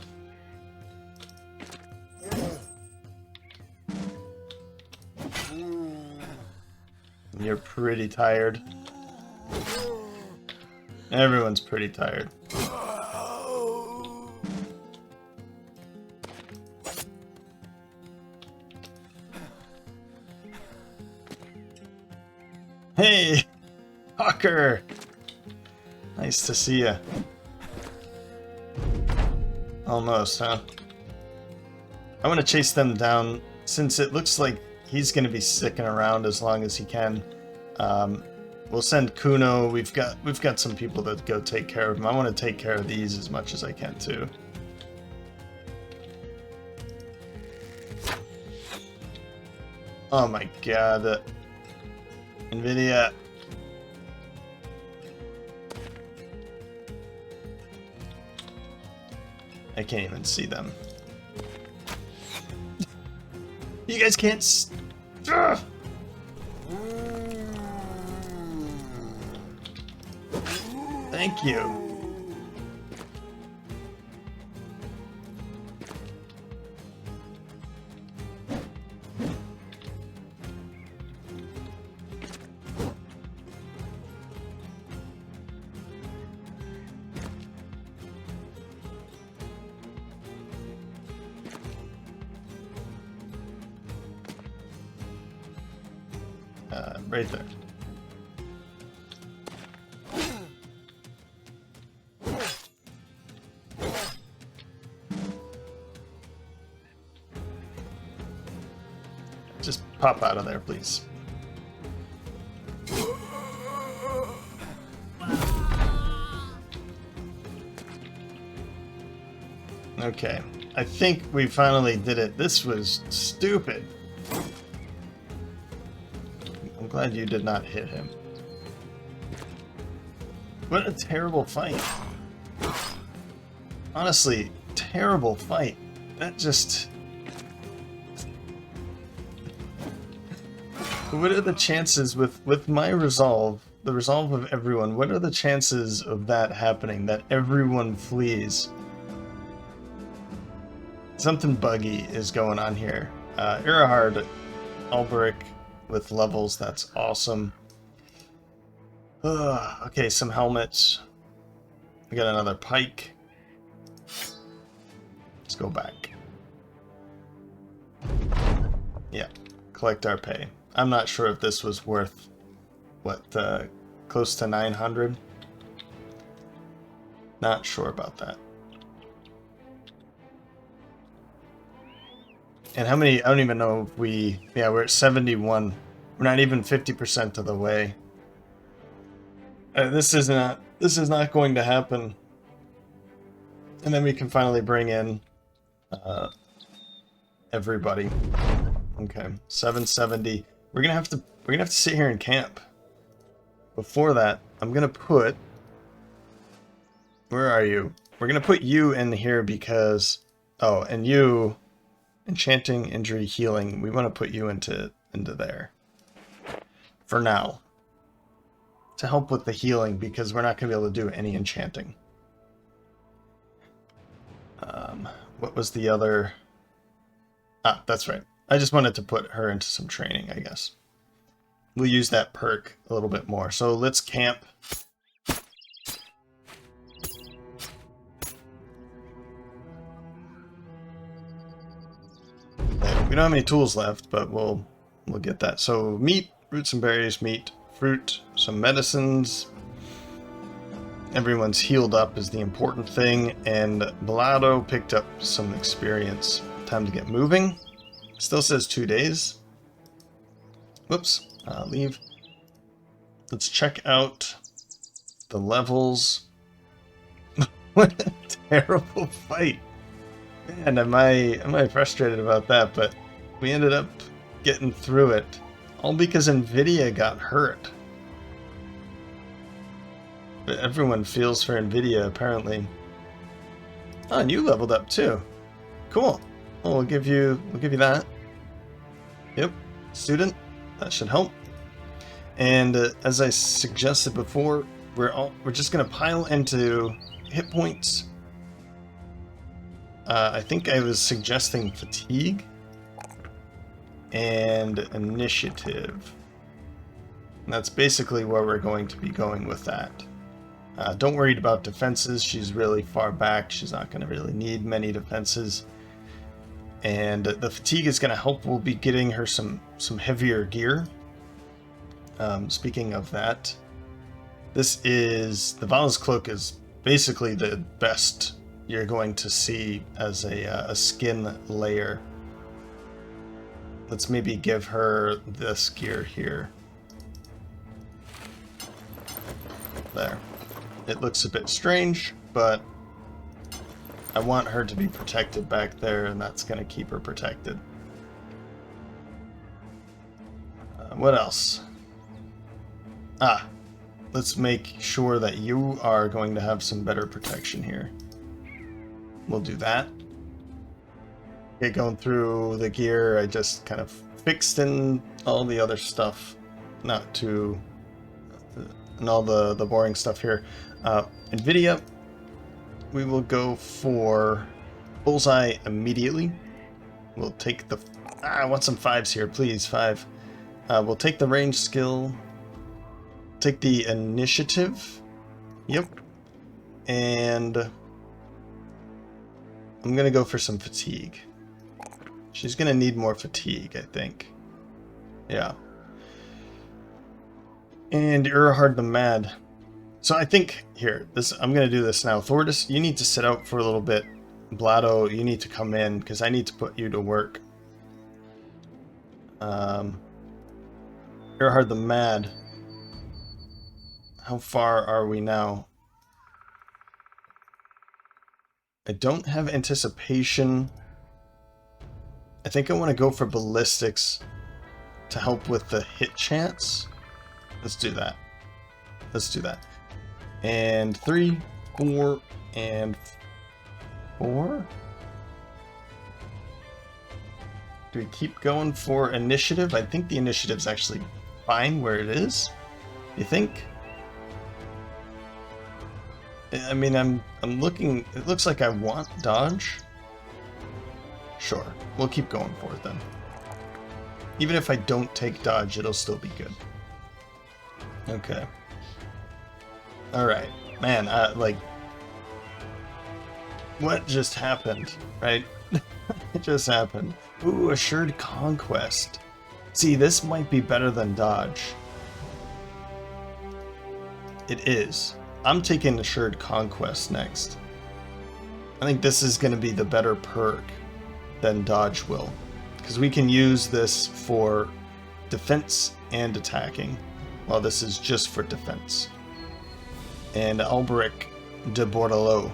You're pretty tired. Everyone's pretty tired. Hey, Hawker! Nice to see ya. Almost, huh? I want to chase them down since it looks like he's going to be sticking around as long as he can. We'll send Kuno. We've got some people that go take care of him. I want to take care of these as much as I can too. Oh my god. NVIDIA. I can't even see them. You guys can't Ugh. Thank you. Right there. Pop out of there, please. Okay, I think we finally did it. This was stupid. I'm glad you did not hit him. What a terrible fight. Honestly, terrible fight. That just... What are the chances with my resolve, the resolve of everyone, what are the chances of that happening, that everyone flees? Something buggy is going on here. Erahard, Alberic with levels, that's awesome. Okay, some helmets. We got another pike. Let's go back. Yeah, collect our pay. I'm not sure if this was worth, what, close to 900? Not sure about that. And how many, I don't even know if we, yeah, we're at 71. We're not even 50% of the way. This is not going to happen. And then we can finally bring in everybody. Okay, 770. We're gonna have to sit here and camp. Before that, I'm gonna put, where are you? We're gonna put you in here because, oh, and you, enchanting, injury, healing. We want to put you into there for now to help with the healing because we're not gonna be able to do any enchanting. What was the other? Ah, that's right. I just wanted to put her into some training, I guess. We'll use that perk a little bit more. So let's camp. We don't have any tools left, but we'll get that. So meat, roots and berries, meat, fruit, some medicines. Everyone's healed up is the important thing, and Balado picked up some experience. Time to get moving. Still says 2 days. Whoops. Leave. Let's check out the levels. What a terrible fight. Man, am I frustrated about that, but we ended up getting through it. All because Nvidia got hurt. But everyone feels for Nvidia, apparently. Oh, and you leveled up too. Cool. Well, we'll give you that. Yep, student. That should help. And as I suggested before, we're just gonna pile into hit points. I think I was suggesting fatigue and initiative. And that's basically where we're going to be going with that. Don't worry about defenses. She's really far back. She's not going to really need many defenses. And the fatigue is going to help. We'll be getting her some heavier gear. Speaking of that, this is the Vala's Cloak is basically the best you're going to see as a skin layer. Let's maybe give her this gear here. There. It looks a bit strange, but I want her to be protected back there, and that's going to keep her protected. What else? Ah, let's make sure that you are going to have some better protection here. We'll do that. Okay, going through the gear, I just kind of fixed in all the other stuff, not too, and all the boring stuff here. Nvidia, we will go for bullseye immediately. We'll take the, I want some 5s here, please, 5. We'll take the range skill, take the initiative, yep, and I'm gonna go for some fatigue. She's gonna need more fatigue, I think. Yeah. And Erhard the Mad. So I think, here, I'm gonna do this now. Thordis, you need to sit out for a little bit. Blado, you need to come in, because I need to put you to work. Earhard the Mad. How far are we now? I don't have anticipation. I think I want to go for ballistics to help with the hit chance. Let's do that. Let's do that. And 3, 4, and 4. Do we keep going for initiative? I think the initiative's actually fine where it is. You think? I mean, I'm looking. It looks like I want dodge. Sure, we'll keep going for it then. Even if I don't take dodge, it'll still be good. Okay. All right, man. Like, what just happened? Right? It just happened. Ooh, assured conquest. See, this might be better than dodge. It is. I'm taking assured conquest next. I think this is going to be the better perk than dodge will, because we can use this for defense and attacking, while this is just for defense. And Alberic de Bordelot,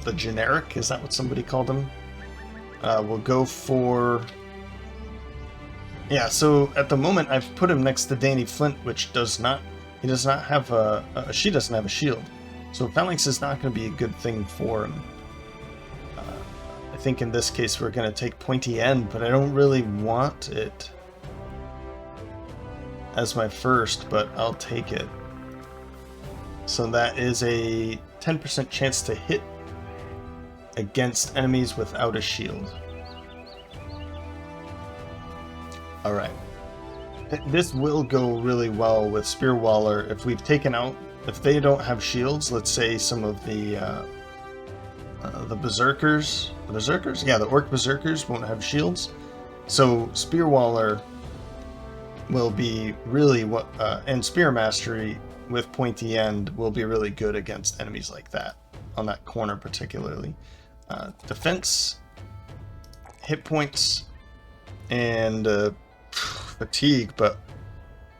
the generic, is that what somebody called him? We'll go for... Yeah, so at the moment I've put him next to Danny Flint, which does not... He does not have she doesn't have a shield. So Phalanx is not going to be a good thing for him. I think in this case we're going to take Pointy End, but I don't really want it as my first, but I'll take it. So that is a 10% chance to hit against enemies without a shield. Alright. This will go really well with Spearwaller if we've taken out, if they don't have shields, let's say some of the Berserkers. The Berserkers? Yeah, the Orc Berserkers won't have shields. So Spearwaller will be really and Spear Mastery with Pointy End will be really good against enemies like that, on that corner particularly. Defense, hit points, and fatigue, but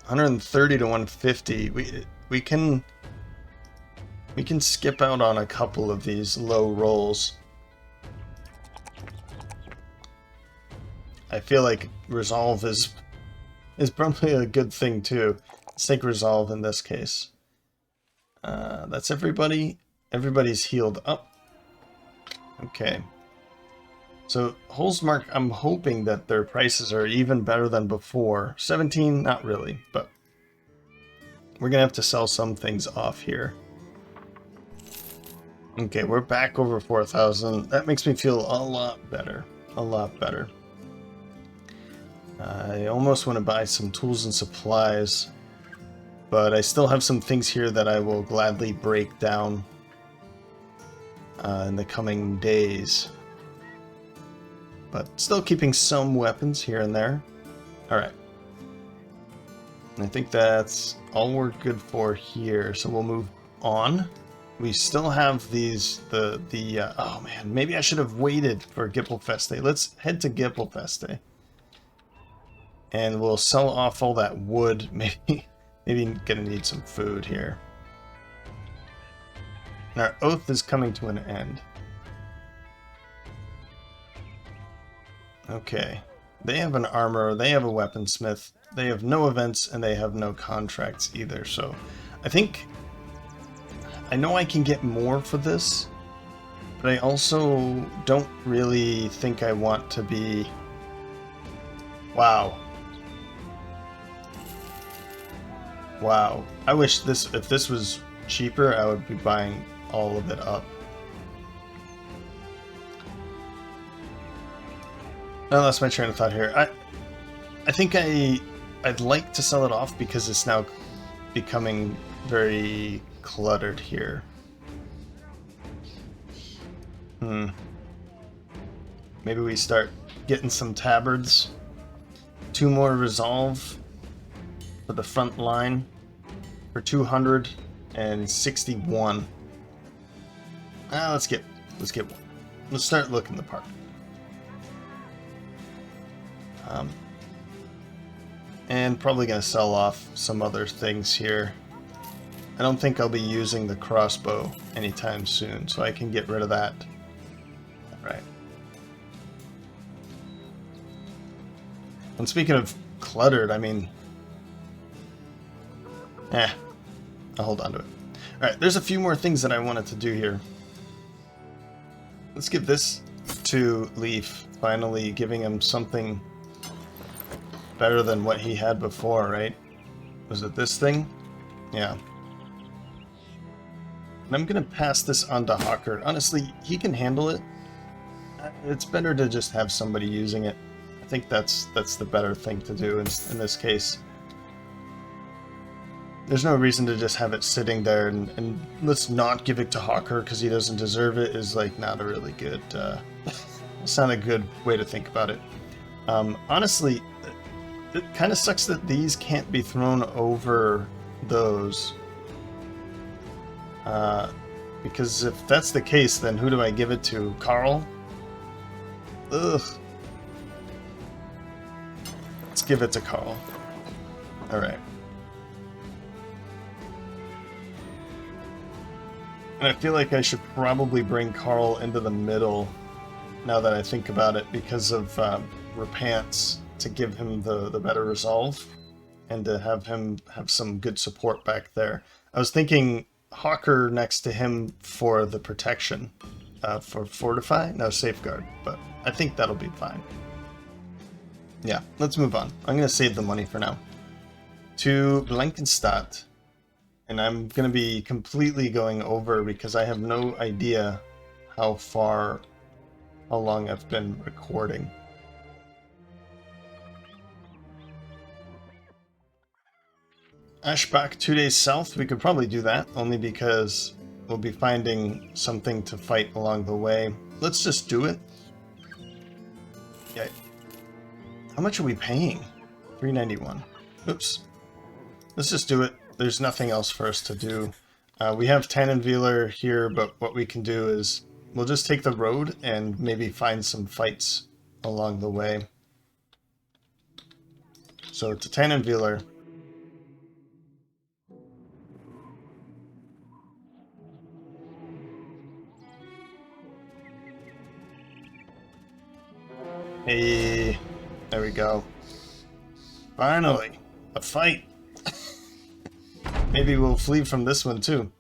130 to 150. We can skip out on a couple of these low rolls. I feel like resolve is probably a good thing too. Let's take resolve in this case. That's everybody. Everybody's healed up. Okay. So Holzmark, I'm hoping that their prices are even better than before. 17, not really, but we're gonna have to sell some things off here. Okay, we're back over 4,000. That makes me feel a lot better. A lot better. I almost want to buy some tools and supplies, but I still have some things here that I will gladly break down in the coming days. But still keeping some weapons here and there. Alright. I think that's all we're good for here, so we'll move on. We still have these, oh man, maybe I should have waited for Gipfelfeste. Let's head to Gipfelfeste. And we'll sell off all that wood. Maybe gonna need some food here. And our oath is coming to an end. Okay. They have an armorer, they have a weaponsmith, they have no events, and they have no contracts either, so I think... I know I can get more for this, but I also don't really think I want to be... Wow. Wow. I wish this, if this was cheaper, I would be buying all of it up. I lost my train of thought here. I think I'd like to sell it off because it's now becoming very cluttered here. Maybe we start getting some tabards. 2 more resolve for the front line for 261. Let's get one. Let's start looking the part. And probably going to sell off some other things here. I don't think I'll be using the crossbow anytime soon, so I can get rid of that. Alright. And speaking of cluttered, I mean... I'll hold on to it. Alright, there's a few more things that I wanted to do here. Let's give this to Leaf, finally giving him something better than what he had before, right? Was it this thing? Yeah. And I'm going to pass this on to Hawker. Honestly, he can handle it. It's better to just have somebody using it. I think that's the better thing to do in this case. There's no reason to just have it sitting there, and let's not give it to Hawker because he doesn't deserve it is like not a really good, it's not a good way to think about it. Honestly, it kind of sucks that these can't be thrown over those. Because if that's the case, then who do I give it to? Carl? Ugh. Let's give it to Carl. Alright. And I feel like I should probably bring Carl into the middle, now that I think about it, because of Repants, to give him the better resolve, and to have him have some good support back there. I was thinking Hawker next to him for the protection, for Fortify? No, Safeguard, but I think that'll be fine. Yeah, let's move on. I'm going to save the money for now. To Blankenstadt. And I'm going to be completely going over because I have no idea how long I've been recording. Ashbach 2 days south, we could probably do that, only because we'll be finding something to fight along the way. Let's just do it. Yeah. How much are we paying? $391. Oops. Let's just do it. There's nothing else for us to do. We have Tannenweiler here, but what we can do is we'll just take the road and maybe find some fights along the way. So to Tannenweiler. Hey, there we go. Finally, a fight. Maybe we'll flee from this one too.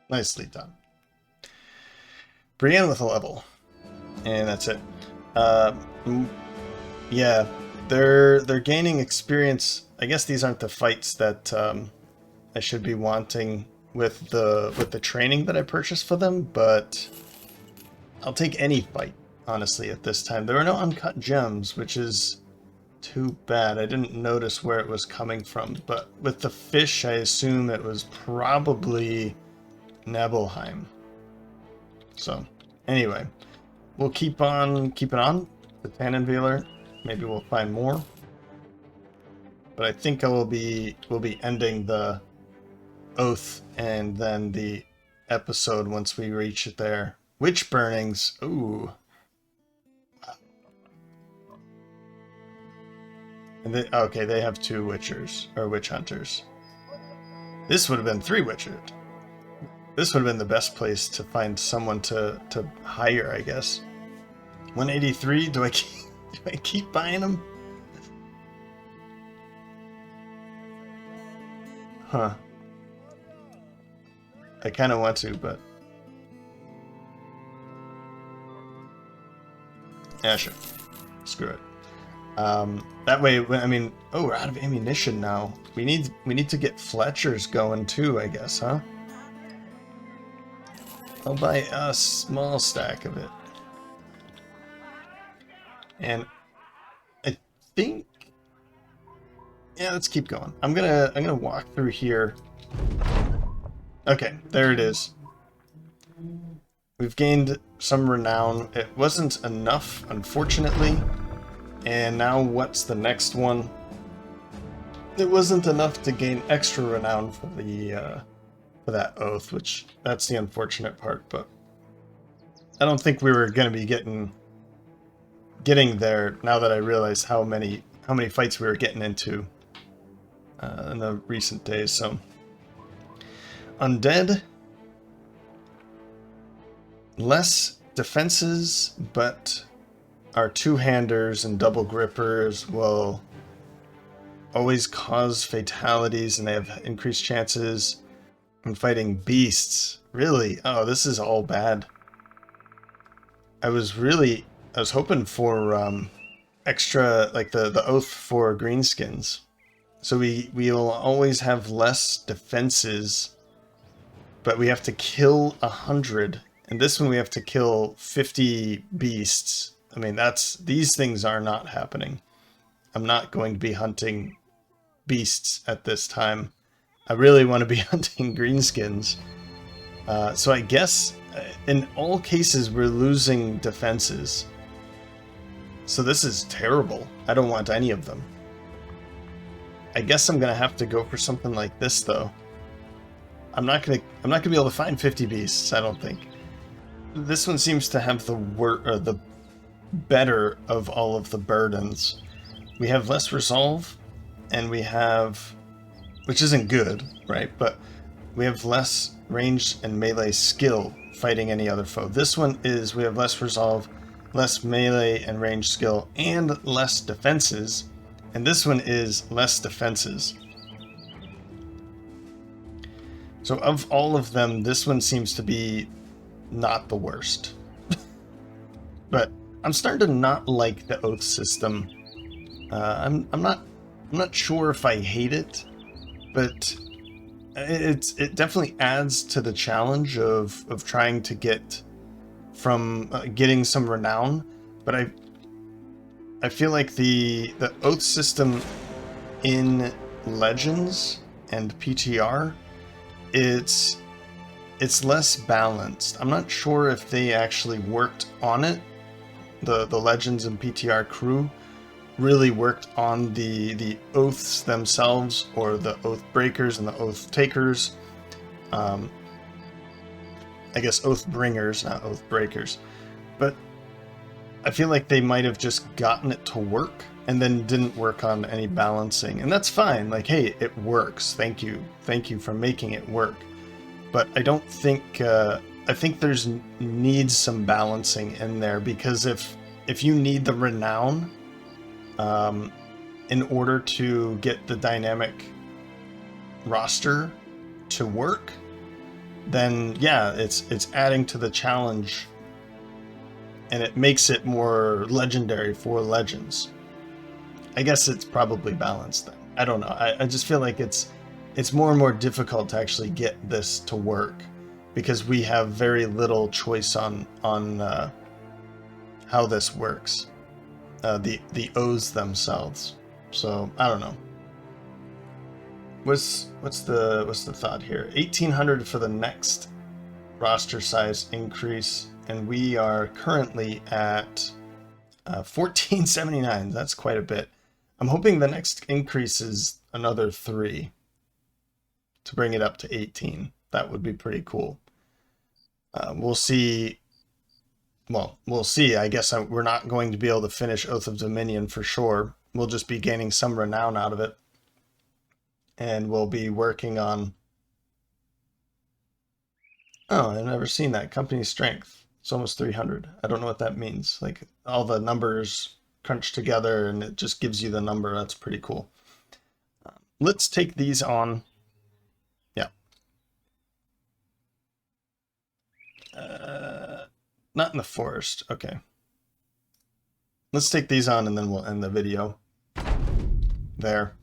Nicely done. Brienne with a level. And that's it. Yeah, they're gaining experience. I guess these aren't the fights that I should be wanting with the training that I purchased for them, but I'll take any fight, honestly, at this time. There are no uncut gems, which is too bad. I didn't notice where it was coming from, but with the fish, I assume it was probably Nibelheim. So, anyway, we'll keep on keeping on the Tannenweiler. Maybe we'll find more. But I think we'll be ending the Oath and then the episode once we reach it there. Witch burnings. Ooh. And okay, they have 2 witchers, or witch hunters. This would have been 3 witchers. This would have been the best place to find someone to hire, I guess. 183, do I keep buying them? Huh. I kind of want to, but... yeah, sure. Screw it. That way, I mean... oh, we're out of ammunition now. We need to get Fletchers going too, I guess, huh? I'll buy a small stack of it. And... I think... yeah, let's keep going. I'm gonna walk through here. Okay, there it is. We've gained some renown. It wasn't enough, unfortunately. And now what's the next one? It wasn't enough to gain extra renown for the for that oath, which that's the unfortunate part, but don't think we were going to be getting there now that I realized how many fights we were getting into in the recent days. So undead, less defenses, but our two-handers and double grippers will always cause fatalities, and they have increased chances in fighting beasts. Really? Oh, this is all bad. I was hoping for extra, like the oath for greenskins. So we'll always have less defenses, but we have to kill 100. And this one we have to kill 50 beasts. I mean, these things are not happening. I'm not going to be hunting beasts at this time. I really want to be hunting greenskins. So I guess in all cases we're losing defenses. So this is terrible. I don't want any of them. I guess I'm gonna have to go for something like this though. I'm not gonna be able to find 50 beasts, I don't think. This one seems to have the better of all of the burdens. We have less resolve, and we have, which isn't good, right? But we have less ranged and melee skill fighting any other foe. This one is, we have less resolve, less melee and ranged skill, and less defenses. And this one is less defenses. So of all of them, this one seems to be not the worst. But I'm starting to not like the oath system. I'm not sure if I hate it, but it definitely adds to the challenge of trying to get from getting some renown. But I feel like the oath system in Legends and PTR, it's less balanced. I'm not sure if they actually worked on it. The Legends and PTR crew really worked on the oaths themselves, or the oath breakers and the Oathtakers. I guess oath bringers, not oath breakers. But I feel like they might have just gotten it to work and then didn't work on any balancing. And that's fine. Like, hey, it works. Thank you. Thank you for making it work. But I don't think, I think there's needs some balancing in there, because if you need the renown in order to get the dynamic roster to work, then yeah, it's adding to the challenge, and it makes it more legendary for Legends. I guess it's probably balanced then. I don't know. I just feel like it's more and more difficult to actually get this to work, because we have very little choice on how this works. The oaths themselves. So I don't know. What's the thought here? 1,800 for the next roster size increase, and we are currently at 1479. That's quite a bit. I'm hoping the next increase is another 3 to bring it up to 18. That would be pretty cool. We'll see. Well, we'll see. I guess we're not going to be able to finish Oath of Dominion for sure. We'll just be gaining some renown out of it. And we'll be working on... Oh, I've never seen that. Company strength. It's almost 300. I don't know what that means. Like, all the numbers crunch together and it just gives you the number. That's pretty cool. Let's take these on. Yeah. Not in the forest. Okay. Let's take these on and then we'll end the video. There.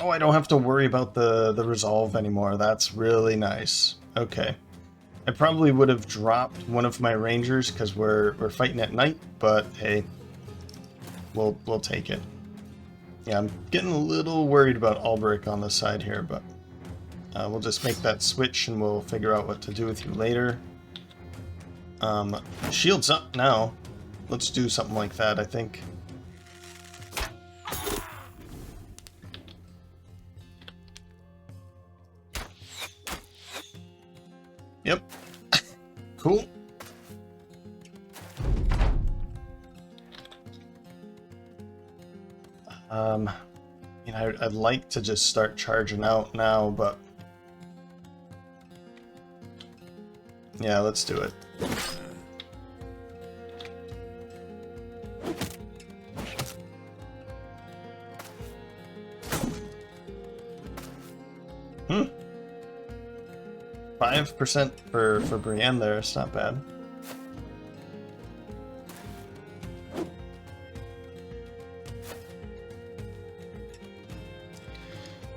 Oh, I don't have to worry about the resolve anymore. That's really nice. Okay. I probably would have dropped one of my rangers because we're fighting at night, but hey, we'll take it. Yeah, I'm getting a little worried about Albrecht on the side here, but we'll just make that switch and we'll figure out what to do with you later. Shield's up now. Let's do something like that, I think. Yep. Cool. You know, I'd like to just start charging out now, but yeah, let's do it. Hmm. 5% for Brienne there. It's not bad.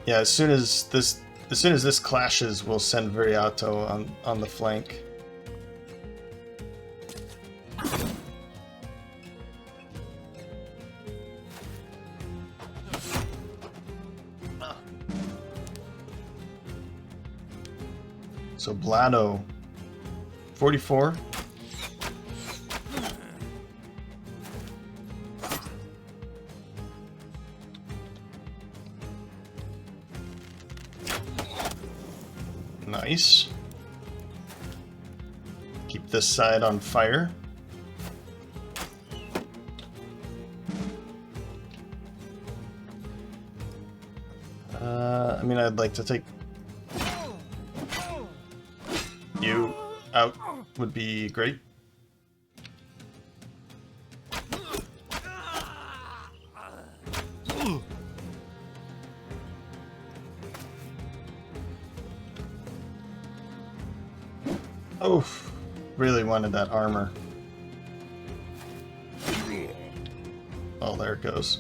Yeah, as soon as this clashes, we'll send Viriato on the flank. So Blado, 44. Nice. Keep this side on fire. I mean, I'd like to take you out would be great. Oh, really wanted that armor. Oh, there it goes.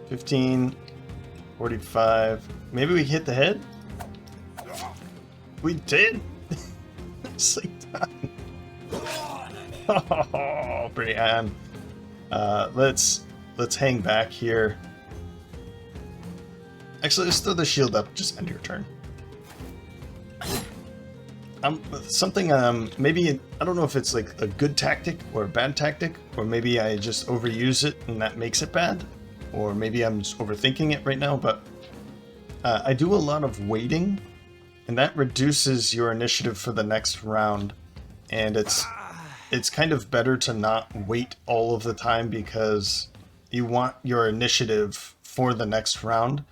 $15, 45. Maybe we hit the head? We did! Nicely done. Oh, Brienne. Let's hang back here. Actually, let's throw the shield up. Just end your turn. Maybe, I don't know if it's like a good tactic or a bad tactic, or maybe I just overuse it and that makes it bad, or maybe I'm just overthinking it right now, but I do a lot of waiting, and that reduces your initiative for the next round, and it's kind of better to not wait all of the time because you want your initiative for the next round.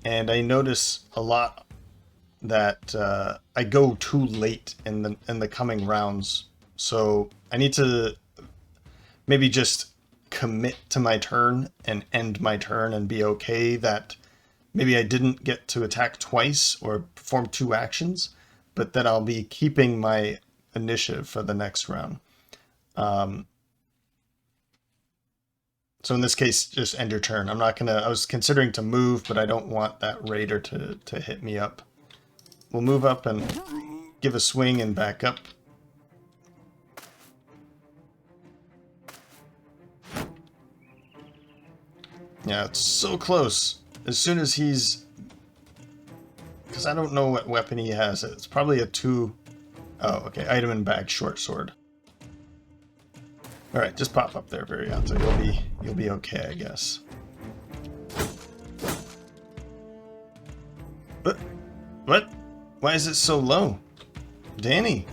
And I notice a lot that I go too late in the coming rounds, so I need to maybe just commit to my turn and end my turn and be okay that maybe I didn't get to attack twice or perform 2 actions, but that I'll be keeping my initiative for the next round. So in this case, just end your turn. I was considering to move, but I don't want that raider to hit me up. We'll move up and give a swing and back up. Yeah, it's so close. As soon as he's... Because I don't know what weapon he has. It's probably a 2... Oh, okay. Item in bag, short sword. Alright, just pop up there, Viriato. You'll be okay, I guess. What? Why is it so low? Danny?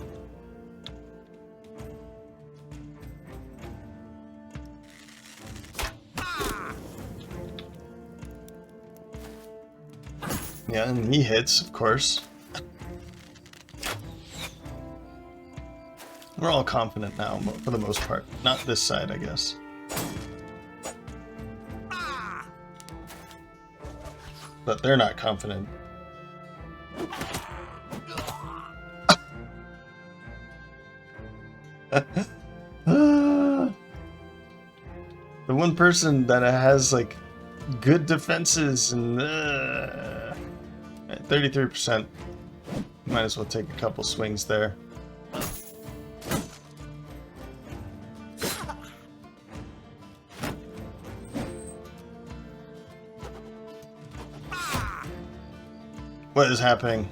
Yeah, and he hits, of course. We're all confident now, for the most part. Not this side, I guess. But they're not confident. The one person that has, like, good defenses and... 33%. Might as well take a couple swings there. What is happening?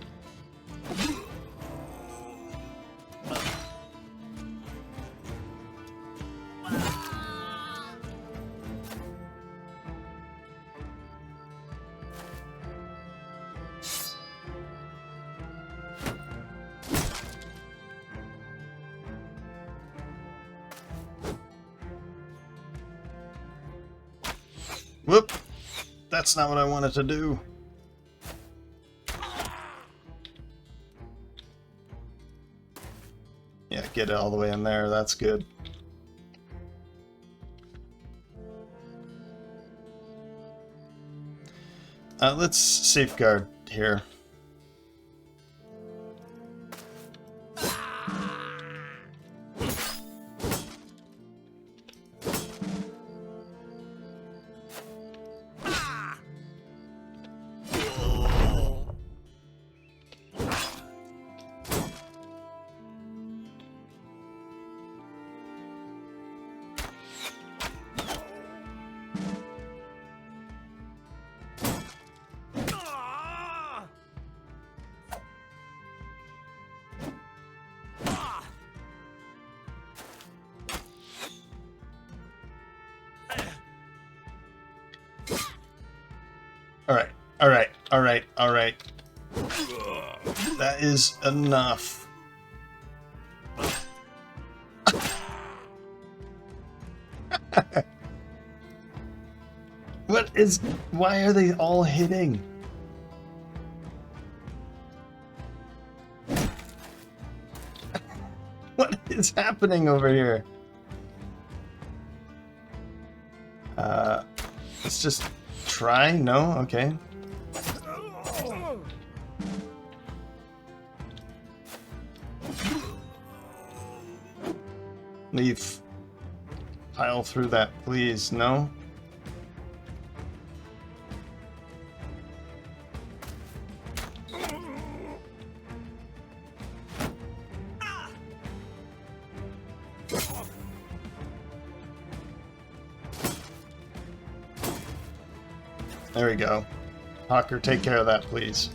Whoop! That's not what I wanted to do. Yeah, get it all the way in there. That's good. Let's safeguard here. Alright, alright, alright, alright. That is enough. What is... Why are they all hitting? What is happening over here? Let's just try? No? Okay. Leave. Pile through that, please. No? There we go. Hawker, take care of that, please.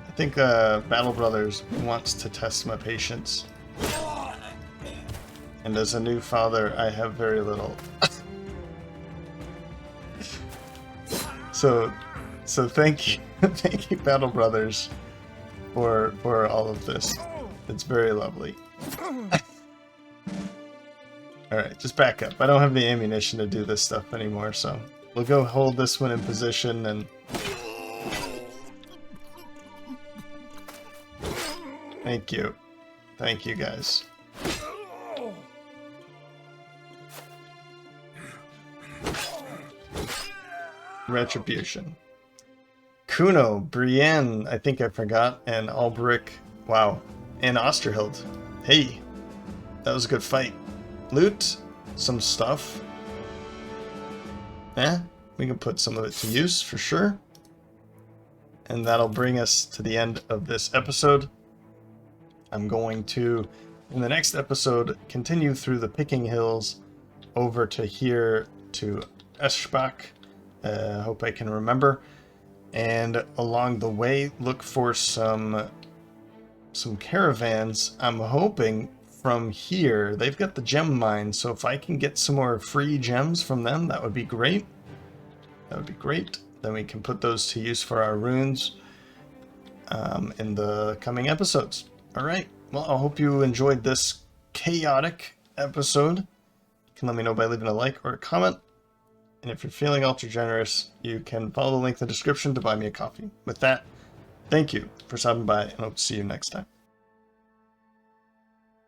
I think Battle Brothers wants to test my patience. And as a new father, I have very little. So thank you, thank you, Battle Brothers, for all of this. It's very lovely. All right, just back up. I don't have the ammunition to do this stuff anymore, so we'll go hold this one in position and. Thank you, guys. Retribution. Kuno, Brienne, I think I forgot, and Alberic, wow, and Osterhild. Hey, that was a good fight. Loot, some stuff. We can put some of it to use for sure. And that'll bring us to the end of this episode. I'm going to, in the next episode, continue through the Picking Hills over to here to Eschbach. Hope I can remember. And along the way, look for some caravans. I'm hoping from here, they've got the gem mine, so if I can get some more free gems from them, that would be great. That would be great. Then we can put those to use for our runes in the coming episodes. All right. Well, I hope you enjoyed this chaotic episode. You can let me know by leaving a like or a comment. And if you're feeling ultra generous, you can follow the link in the description to buy me a coffee. With that, thank you for stopping by, and hope to see you next time.